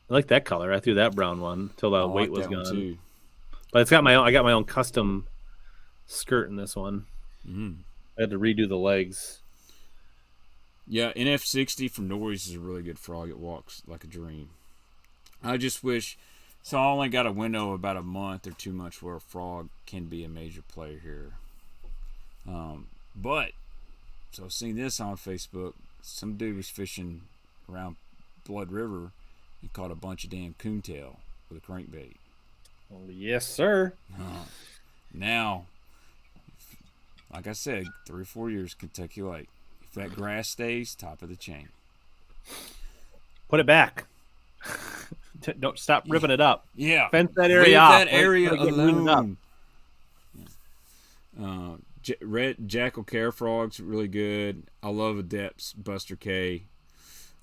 I like that color. I threw that brown one until the weight was that one gone. too. But it's got I got my own custom skirt in this one. Mm-hmm. I had to redo the legs. Yeah, NF60 from Norris is a really good frog. It walks like a dream. I just wish... So I only got a window of about a month or 2 months where a frog can be a major player here. But, so I've seen this on Facebook. Some dude was fishing around Blood River and caught a bunch of damn coontail with a crankbait. Oh, yes, sir. Now, like I said, 3 or 4 years, Kentucky Lake. If that grass stays, top of the chain. Put it back. Don't stop ripping it up. Yeah. Fence that area Leave off. that area Let it get rooted up. alone. Red Jackal Care Frog's really good. I love Adept's Buster K.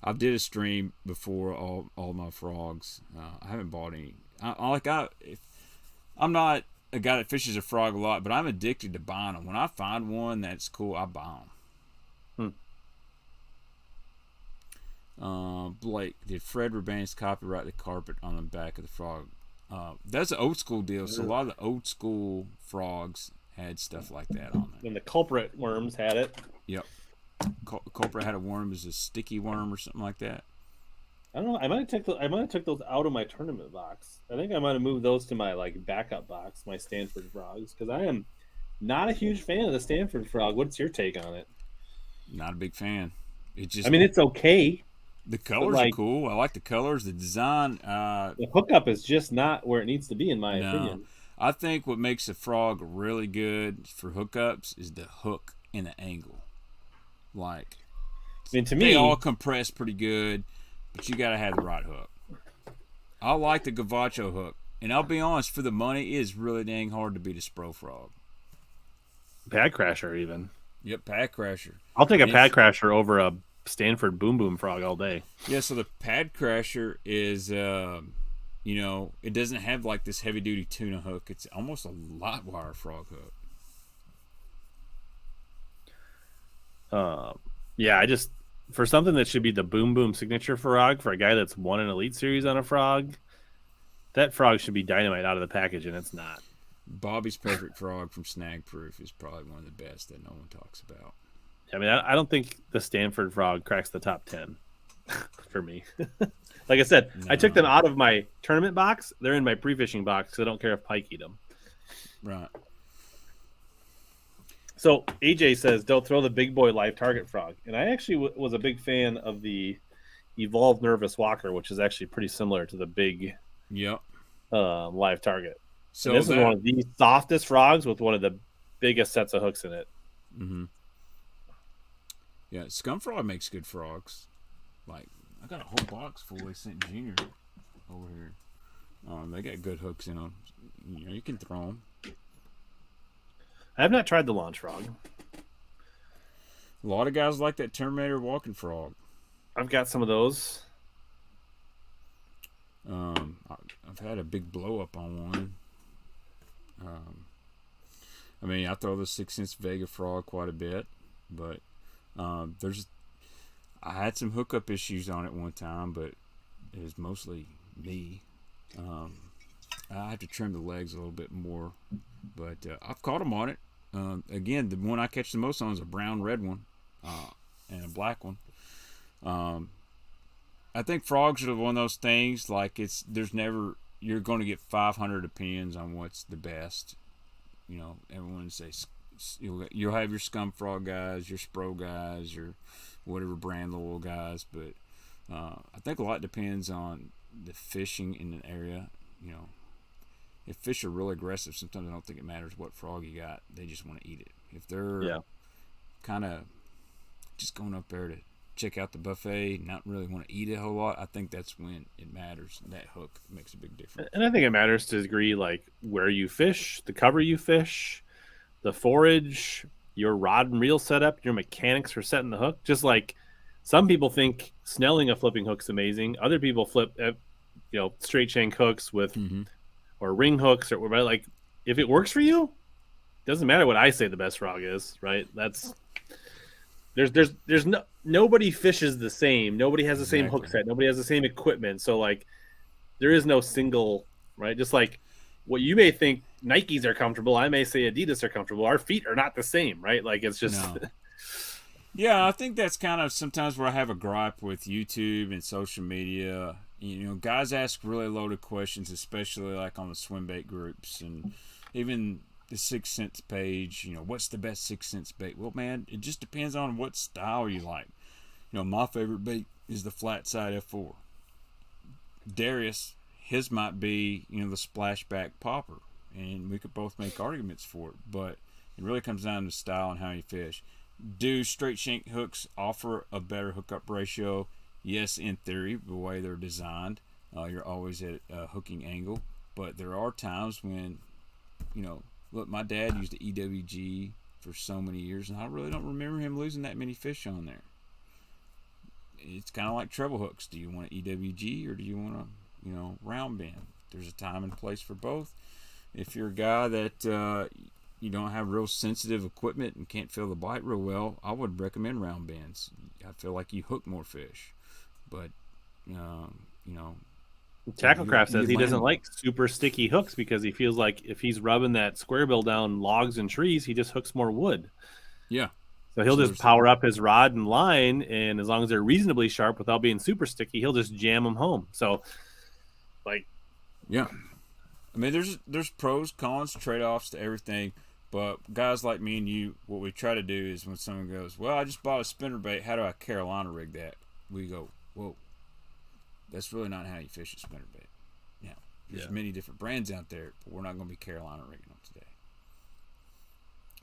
I did a stream before all my frogs. I haven't bought any. I'm not a guy that fishes a frog a lot, but I'm addicted to buying them. When I find one that's cool, I buy them. Blake, did Fred Urbanus copyright the carpet on the back of the frog? That's an old school deal. So a lot of the old school frogs had stuff like that on there. And the culprit worms had it. Yep. Culprit had a worm. Is a sticky worm or something like that. I don't know. I might have took those out of my tournament box. I think I might have moved those to my backup box, my Stanford frogs, because I am not a huge fan of the Stanford frog. What's your take on it? Not a big fan. It just. I mean, it's okay. The colors are cool. I like the colors. The design. The hookup is just not where it needs to be, in my opinion. I think what makes a frog really good for hookups is the hook and the angle. I mean, to me, they all compress pretty good, but you got to have the right hook. I like the Gavacho hook, and I'll be honest, for the money, it is really dang hard to beat a Spro frog. Pad crasher, even. Yep, pad crasher. I'll take a pad crasher over a Stanford boom boom frog all day. Yeah, so the pad crasher is, it doesn't have like this heavy duty tuna hook. It's almost a light wire frog hook. Yeah, for something that should be the boom boom signature frog for a guy that's won an Elite Series on a frog, that frog should be dynamite out of the package, and it's not. Bobby's Perfect Frog from Snag Proof is probably one of the best that no one talks about. I mean, I don't think the Stanford frog cracks the top 10 for me. Like I said, No. I took them out of my tournament box. They're in my pre-fishing box because I don't care if pike eat them. Right. So AJ says, don't throw the big boy live target frog. And I actually was a big fan of the Evolved Nervous Walker, which is actually pretty similar to the big Yep. live target. So And this is one of the softest frogs with one of the biggest sets of hooks in it. Mm-hmm. Yeah, Scum Frog makes good frogs. Like, I got a whole box full they sent Junior over here. They got good hooks in them. You can throw them. I have not tried the launch frog. A lot of guys like that Terminator walking frog. I've got some of those. I've had a big blow up on one. I throw the 6-inch Vega frog quite a bit, but I had some hookup issues on it one time, but it was mostly me. I have to trim the legs a little bit more, but I've caught them on it. Again, the one I catch the most on is a brown red one and a black one. I think frogs are one of those things, like you're going to get 500 opinions on what's the best. Everyone says you'll have your Scum Frog guys, your Spro guys, your whatever brand little guys, but I think a lot depends on the fishing in an area. If fish are really aggressive, sometimes I don't think it matters what frog you got. They just want to eat it. If they're kind of just going up there to check out the buffet, not really want to eat it a whole lot, I think that's when it matters. That hook makes a big difference. And I think it matters to a degree, like where you fish, the cover you fish, the forage, your rod and reel setup, your mechanics for setting the hook. Just like some people think snelling a flipping hook's amazing. Other people flip, straight shank hooks with or ring hooks or whatever. Like, if it works for you, doesn't matter what I say the best frog is, right? There's nobody fishes the same. Nobody has the same hook set. Nobody has the same equipment. So like, there is no single, right? Just like what you may think Nikes are comfortable, I may say Adidas are comfortable. Our feet are not the same, right? Like, it's just. No. Yeah, I think that's kind of sometimes where I have a gripe with YouTube and social media. Guys ask really loaded questions, especially like on the swim bait groups and even the 6 cents page. What's the best 6 cents bait? Well, man, it just depends on what style you like. My favorite bait is the flat side F4. Darius, his might be, the splashback popper, and we could both make arguments for it, but it really comes down to style and how you fish. Do straight shank hooks offer a better hookup ratio? Yes, in theory, the way they're designed, you're always at a hooking angle, but there are times when, look, my dad used the EWG for so many years, and I really don't remember him losing that many fish on there. It's kind of like treble hooks. Do you want an EWG or do you want a, round bend? There's a time and place for both. If you're a guy that you don't have real sensitive equipment and can't feel the bite real well, I would recommend round bends. I feel like you hook more fish. But, Tacklecraft says he doesn't like super sticky hooks because he feels like if he's rubbing that square bill down logs and trees, he just hooks more wood. Yeah. So he'll just power up his rod and line, and as long as they're reasonably sharp without being super sticky, he'll just jam them home. So, yeah. I mean, there's pros, cons, trade-offs to everything. But guys like me and you, what we try to do is when someone goes, well, I just bought a spinnerbait, how do I Carolina rig that? We go, whoa, that's really not how you fish a spinnerbait. Now, there's many different brands out there, but we're not going to be Carolina rigging them today.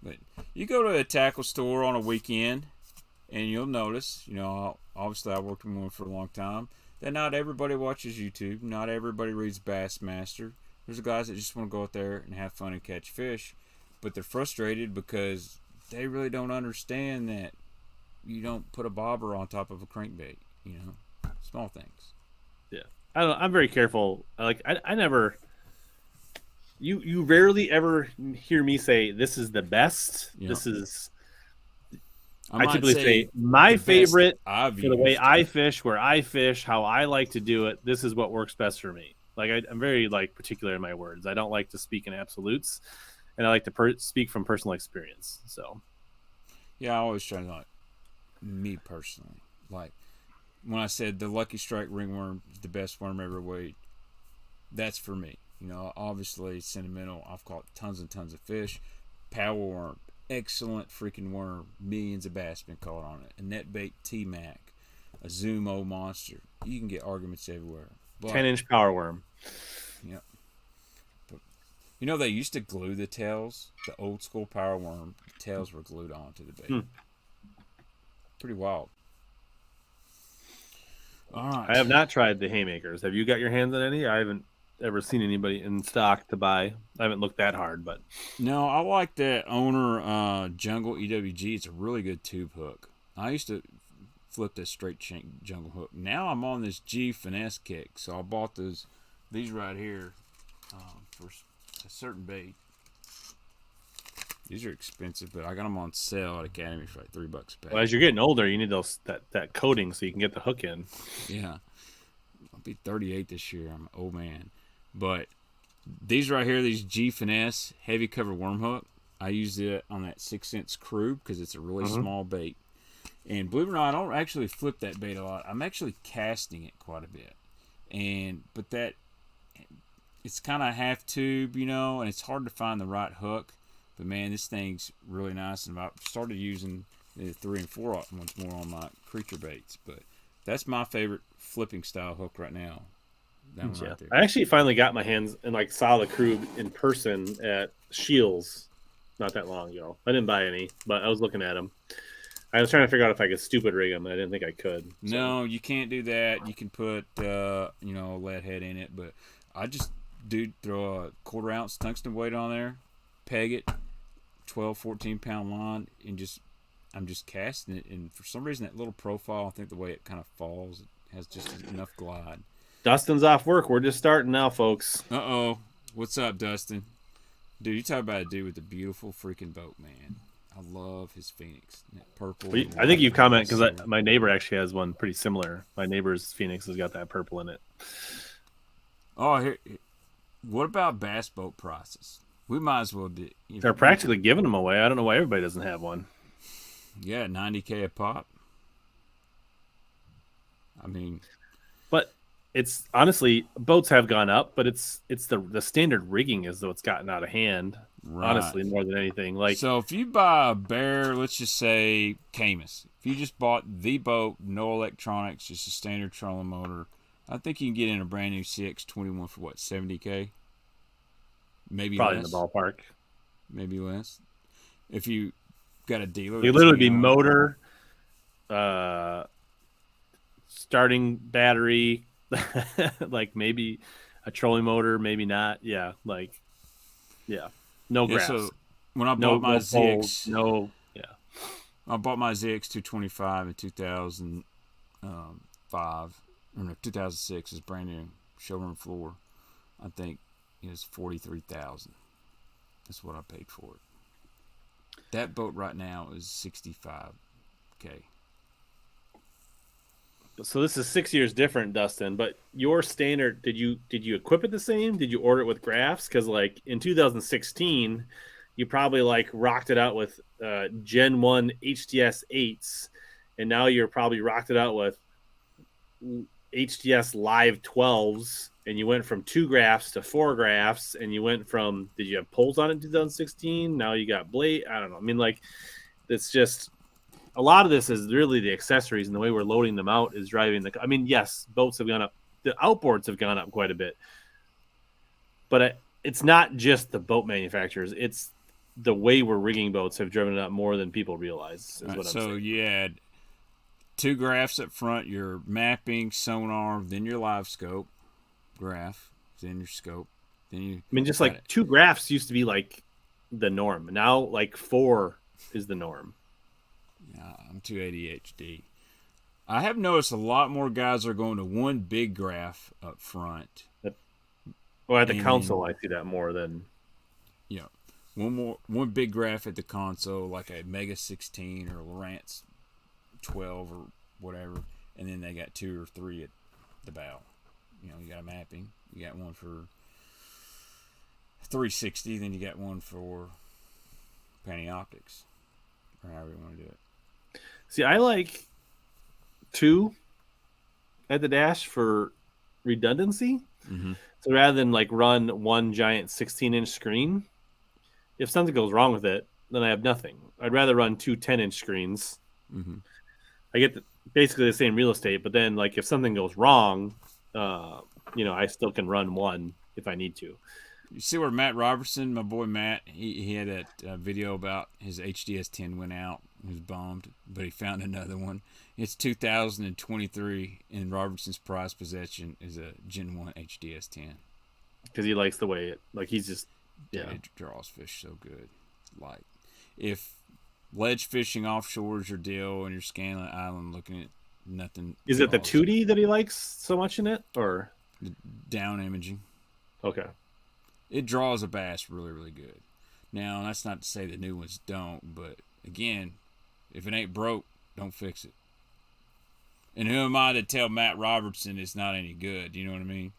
But you go to a tackle store on a weekend, and you'll notice, obviously I worked in one for a long time, that not everybody watches YouTube, not everybody reads Bassmaster. There's guys that just want to go out there and have fun and catch fish, but they're frustrated because they really don't understand that you don't put a bobber on top of a crankbait. You know, small things. Yeah, I don't know. I'm very careful. I never. You rarely ever hear me say this is the best. Yeah. This is. I might typically say the my best favorite I've for the way used. I fish, where I fish, how I like to do it. This is what works best for me. Like I'm very particular in my words. I don't like to speak in absolutes, and I like to speak from personal experience. So, Yeah, I always try to like me personally. Like when I said the Lucky Strike ringworm is the best worm ever weighed, that's for me. You know, obviously sentimental. I've caught tons and tons of fish. Power worm, excellent freaking worm. Millions of bass been caught on it. A net bait T-Mac, a Zumo monster. You can get arguments everywhere. But, 10-inch power worm. Yeah. But, you know, they used to glue the tails. The old school power worm, the tails were glued onto the bait. Pretty wild. All right. I have not tried the haymakers. Have you got your hands on any? I haven't ever seen anybody in stock to buy. I haven't looked that hard, but No, I like that owner Jungle EWG. It's a really good tube hook. I used to flip this straight shank jungle hook. Now I'm on this G finesse kick, so I bought these right here for a certain bait. These are expensive, but I got them on sale at Academy for like $3 a pack. well, as you're getting older, you need that coating so you can get the hook in. Yeah, I'll be 38 this year. I'm an old man, but these right here, these G finesse heavy cover worm hook, I use it on that 6-inch crew because it's a really small bait. And believe it or not, I don't actually flip that bait a lot. I'm actually casting it quite a bit. But it's kind of half tube, you know, and it's hard to find the right hook. But man, this thing's really nice. And I've started using the 3 and 4 ones more on my creature baits. But that's my favorite flipping style hook right now. That one right there. I actually finally got my hands and saw the crew in person at Shields not that long ago. I didn't buy any, but I was looking at them. I was trying to figure out if I could stupid rig them, and I didn't think I could. So. No, you can't do that. You can put, a lead head in it, but I just throw a 1/4 ounce tungsten weight on there, peg it, 12, 14 pound line, and I'm just casting it. And for some reason, that little profile, I think the way it kind of falls, it has just enough glide. Dustin's off work. We're just starting now, folks. Uh-oh. What's up, Dustin? Dude, you talk about a dude with a beautiful freaking boat, man. I love his Phoenix. That purple. Well, I think you comment because my neighbor actually has one pretty similar. My neighbor's Phoenix has got that purple in it. Oh, what about bass boat prices? We might as well do. They're practically giving them away. I don't know why everybody doesn't have one. Yeah, $90K a pop. I mean, but it's honestly boats have gone up, but it's the standard rigging is though it's gotten out of hand. Right. Honestly, more than anything. So if you buy a Bear, let's just say Camus, if you just bought the boat, no electronics, just a standard trolling motor, I think you can get in a brand new CX21 for what, $70K? Maybe probably less. In the ballpark. Maybe less. If you got a dealer, it literally be motor, starting battery, maybe a trolling motor, maybe not. Yeah, no graphs. So when I bought my ZX, I bought my ZX 225 in 2005 or no, 2006. It's brand new showroom floor. I think it was $43,000. That's what I paid for it. That boat right now is $65K. So this is 6 years different, Dustin. But your standard, did you equip it the same? Did you order it with graphs? Because in 2016, you probably rocked it out with Gen 1 HDS 8s, and now you're probably rocked it out with HDS Live 12s, and you went from 2 graphs to 4 graphs, and you went from, did you have poles on it in 2016? Now you got blade. I don't know. I mean, it's just. A lot of this is really the accessories and the way we're loading them out is driving yes, boats have gone up. The outboards have gone up quite a bit. But it's not just the boat manufacturers. It's the way we're rigging boats have driven it up more than people realize. Is what I'm saying. You had 2 graphs up front, your mapping, sonar, then your live scope graph, then your scope. Then you. 2 graphs used to be the norm. Now 4 is the norm. I'm too ADHD. I have noticed a lot more guys are going to one big graph up front. Well, at the And console, I see that more than. Yeah, one big graph at the console, like a Mega 16 or Lowrance 12 or whatever, and then they got 2 or 3 at the bow. You know, you got a mapping. You got one for 360, then you got one for panning optics, or however you want to do it. See, I like 2 at the dash for redundancy. Mm-hmm. So rather than like run one giant 16-inch screen, if something goes wrong with it, then I have nothing. I'd rather run 2 10-inch screens. Mm-hmm. I get basically the same real estate, but then like if something goes wrong, I still can run one if I need to. You see where Matt Robertson, my boy Matt, he had that video about his HDS 10 went out. He was bummed, but he found another one. It's 2023, and Robertson's prized possession is a Gen 1 HDS 10. Because he likes the way it, like he's just, yeah. It draws fish so good. Like, if ledge fishing offshore is your deal and you're scanning the island looking at nothing. Is it the 2D that he likes so much in it, or? The down imaging. Okay. It draws a bass really, really good. Now, that's not to say the new ones don't, but again, if it ain't broke, don't fix it. And who am I to tell Matt Robertson it's not any good? You know what I mean?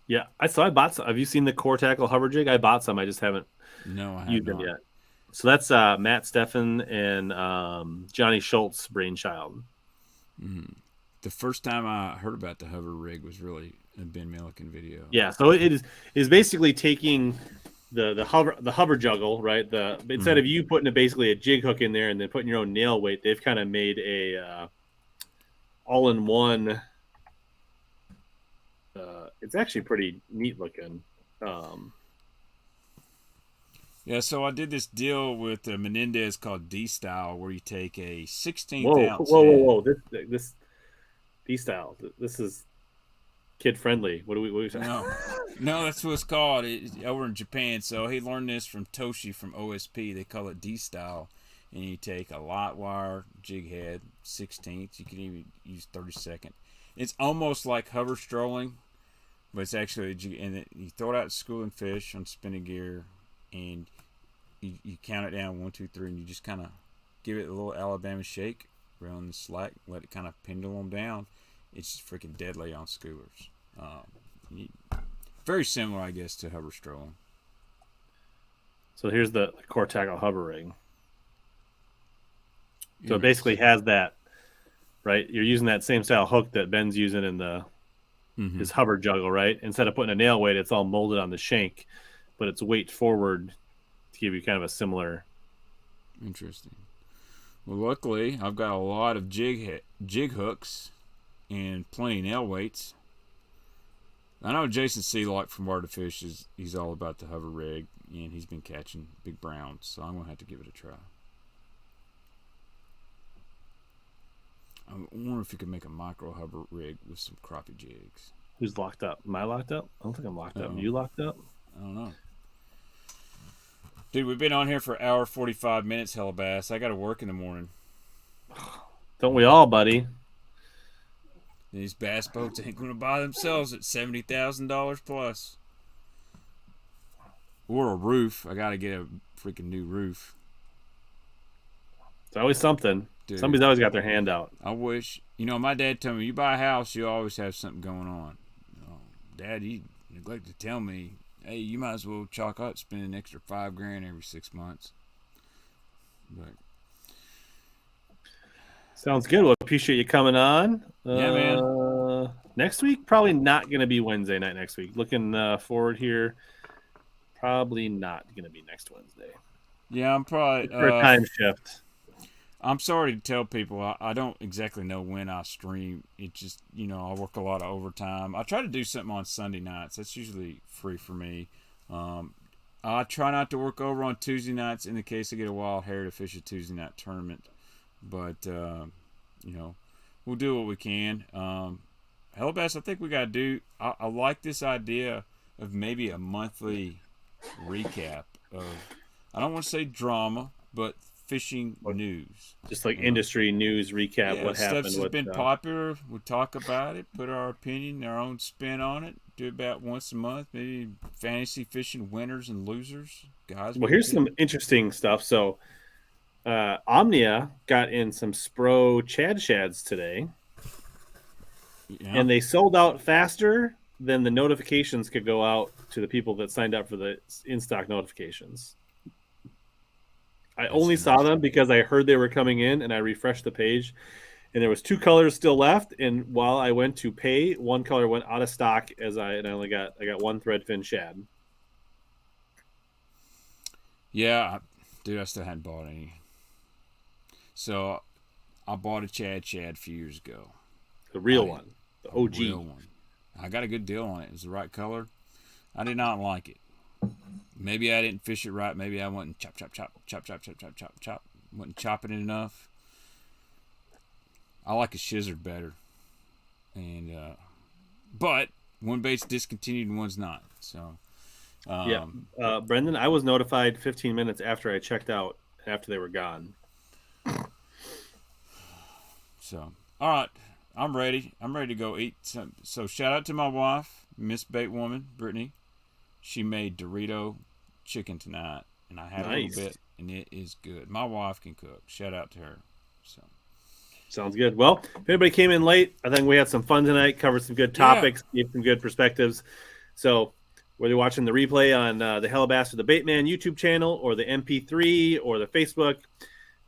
Yeah, I bought some. Have you seen the Core Tackle hover jig? I bought some. I just haven't used them yet. So that's Matt Steffen and Johnny Schultz brainchild. Mm-hmm. The first time I heard about the hover rig was really a Ben Milliken video. Yeah, so it is basically taking the hover juggle, right? Instead of you putting basically a jig hook in there and then putting your own nail weight, they've kind of made a all-in-one. It's actually pretty neat looking. Yeah, so I did this deal with Menendez called D-Style, where you take a 16th ounce. Whoa! This D-Style. This is kid friendly. What are we saying? No, that's what it's called. It's over in Japan. So he learned this from Toshi from OSP. They call it D-Style, and you take a light wire jig head, 16th. You can even use 32nd. It's almost like hover strolling, but it's actually and you throw it out to school and fish on spinning gear, and you count it down 1, 2, 3, and you just kind of give it a little Alabama shake, reel in the slack, let it kind of pendulum down. It's just freaking deadly on schoolers. Very similar, I guess, to hover strolling. So here's the Core Tackle hover rig. So it basically has that, right? You're using that same style hook that Ben's using in his hover juggle, right? Instead of putting a nail weight, it's all molded on the shank, but it's weight forward to give you kind of a similar. Interesting. Well, luckily, I've got a lot of jig hooks and plenty of nail weights. I know Jason Sealock from Bar to Fish he's all about the hover rig, and he's been catching big browns, so I'm gonna have to give it a try. I wonder if you could make a micro hover rig with some crappie jigs. Who's locked up? Am I locked up? I don't think I'm locked up. Are you locked up? I don't know. Dude, we've been on here for an hour 45 minutes, HellaBass. I got to work in the morning. Don't we all, buddy? These bass boats ain't going to buy themselves at $70,000 plus. Or a roof. I got to get a freaking new roof. It's always something. Dude, somebody's always got their hand out. I wish. My dad told me, you buy a house, you always have something going on. Dad, you neglect to tell me, hey, you might as well chalk up spending an extra $5,000 every 6 months. But sounds good. Well, appreciate you coming on. Yeah, man. Next week, probably not going to be Wednesday night next week. Looking forward here, probably not going to be next Wednesday. Yeah, I'm probably for a time shift. I'm sorry to tell people I don't exactly know when I stream. It just, I work a lot of overtime. I try to do something on Sunday nights. That's usually free for me. I try not to work over on Tuesday nights in the case I get a wild hair to fish a Tuesday night tournament. But, we'll do what we can. HellaBass, I think we got to do. I like this idea of maybe a monthly recap of. I don't want to say drama, but fishing news. Just like industry news recap, Yeah, what stuff happened that's with been popular. We'll talk about it, put our opinion, our own spin on it. Do it about once a month. Maybe fantasy fishing winners and losers, guys. Well, here's some interesting stuff. So, Omnia got in some Spro Chad Shads today, and they sold out faster than the notifications could go out to the people that signed up for the in-stock notifications. I only saw them because I heard they were coming in, and I refreshed the page, and there was 2 colors still left. And while I went to pay, one color went out of stock and I got one threadfin shad. Yeah, dude, I still hadn't bought any. So I bought a Chad Shad a few years ago. The real one, the OG. Real one. I got a good deal on it. It was the right color. I did not like it. Maybe I didn't fish it right. Maybe I went and chop. Wasn't chopping it enough. I like a Shizzard better. And but one bait's discontinued and one's not. So Brendan, I was notified 15 minutes after I checked out after they were gone. So all right, I'm ready. I'm ready to go eat some. So shout out to my wife, Miss Bait Woman, Brittany. She made Dorito chicken tonight, and I had a little bit, and it is good. My wife can cook. Shout out to her. So sounds good. Well, if anybody came in late, I think we had some fun tonight. Covered some good topics, gave some good perspectives. So whether you're watching the replay on the HellaBass or the Baitman YouTube channel, or the MP3 or the Facebook,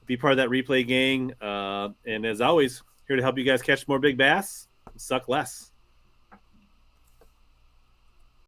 be part of that replay gang. And as always, here to help you guys catch more big bass, suck less.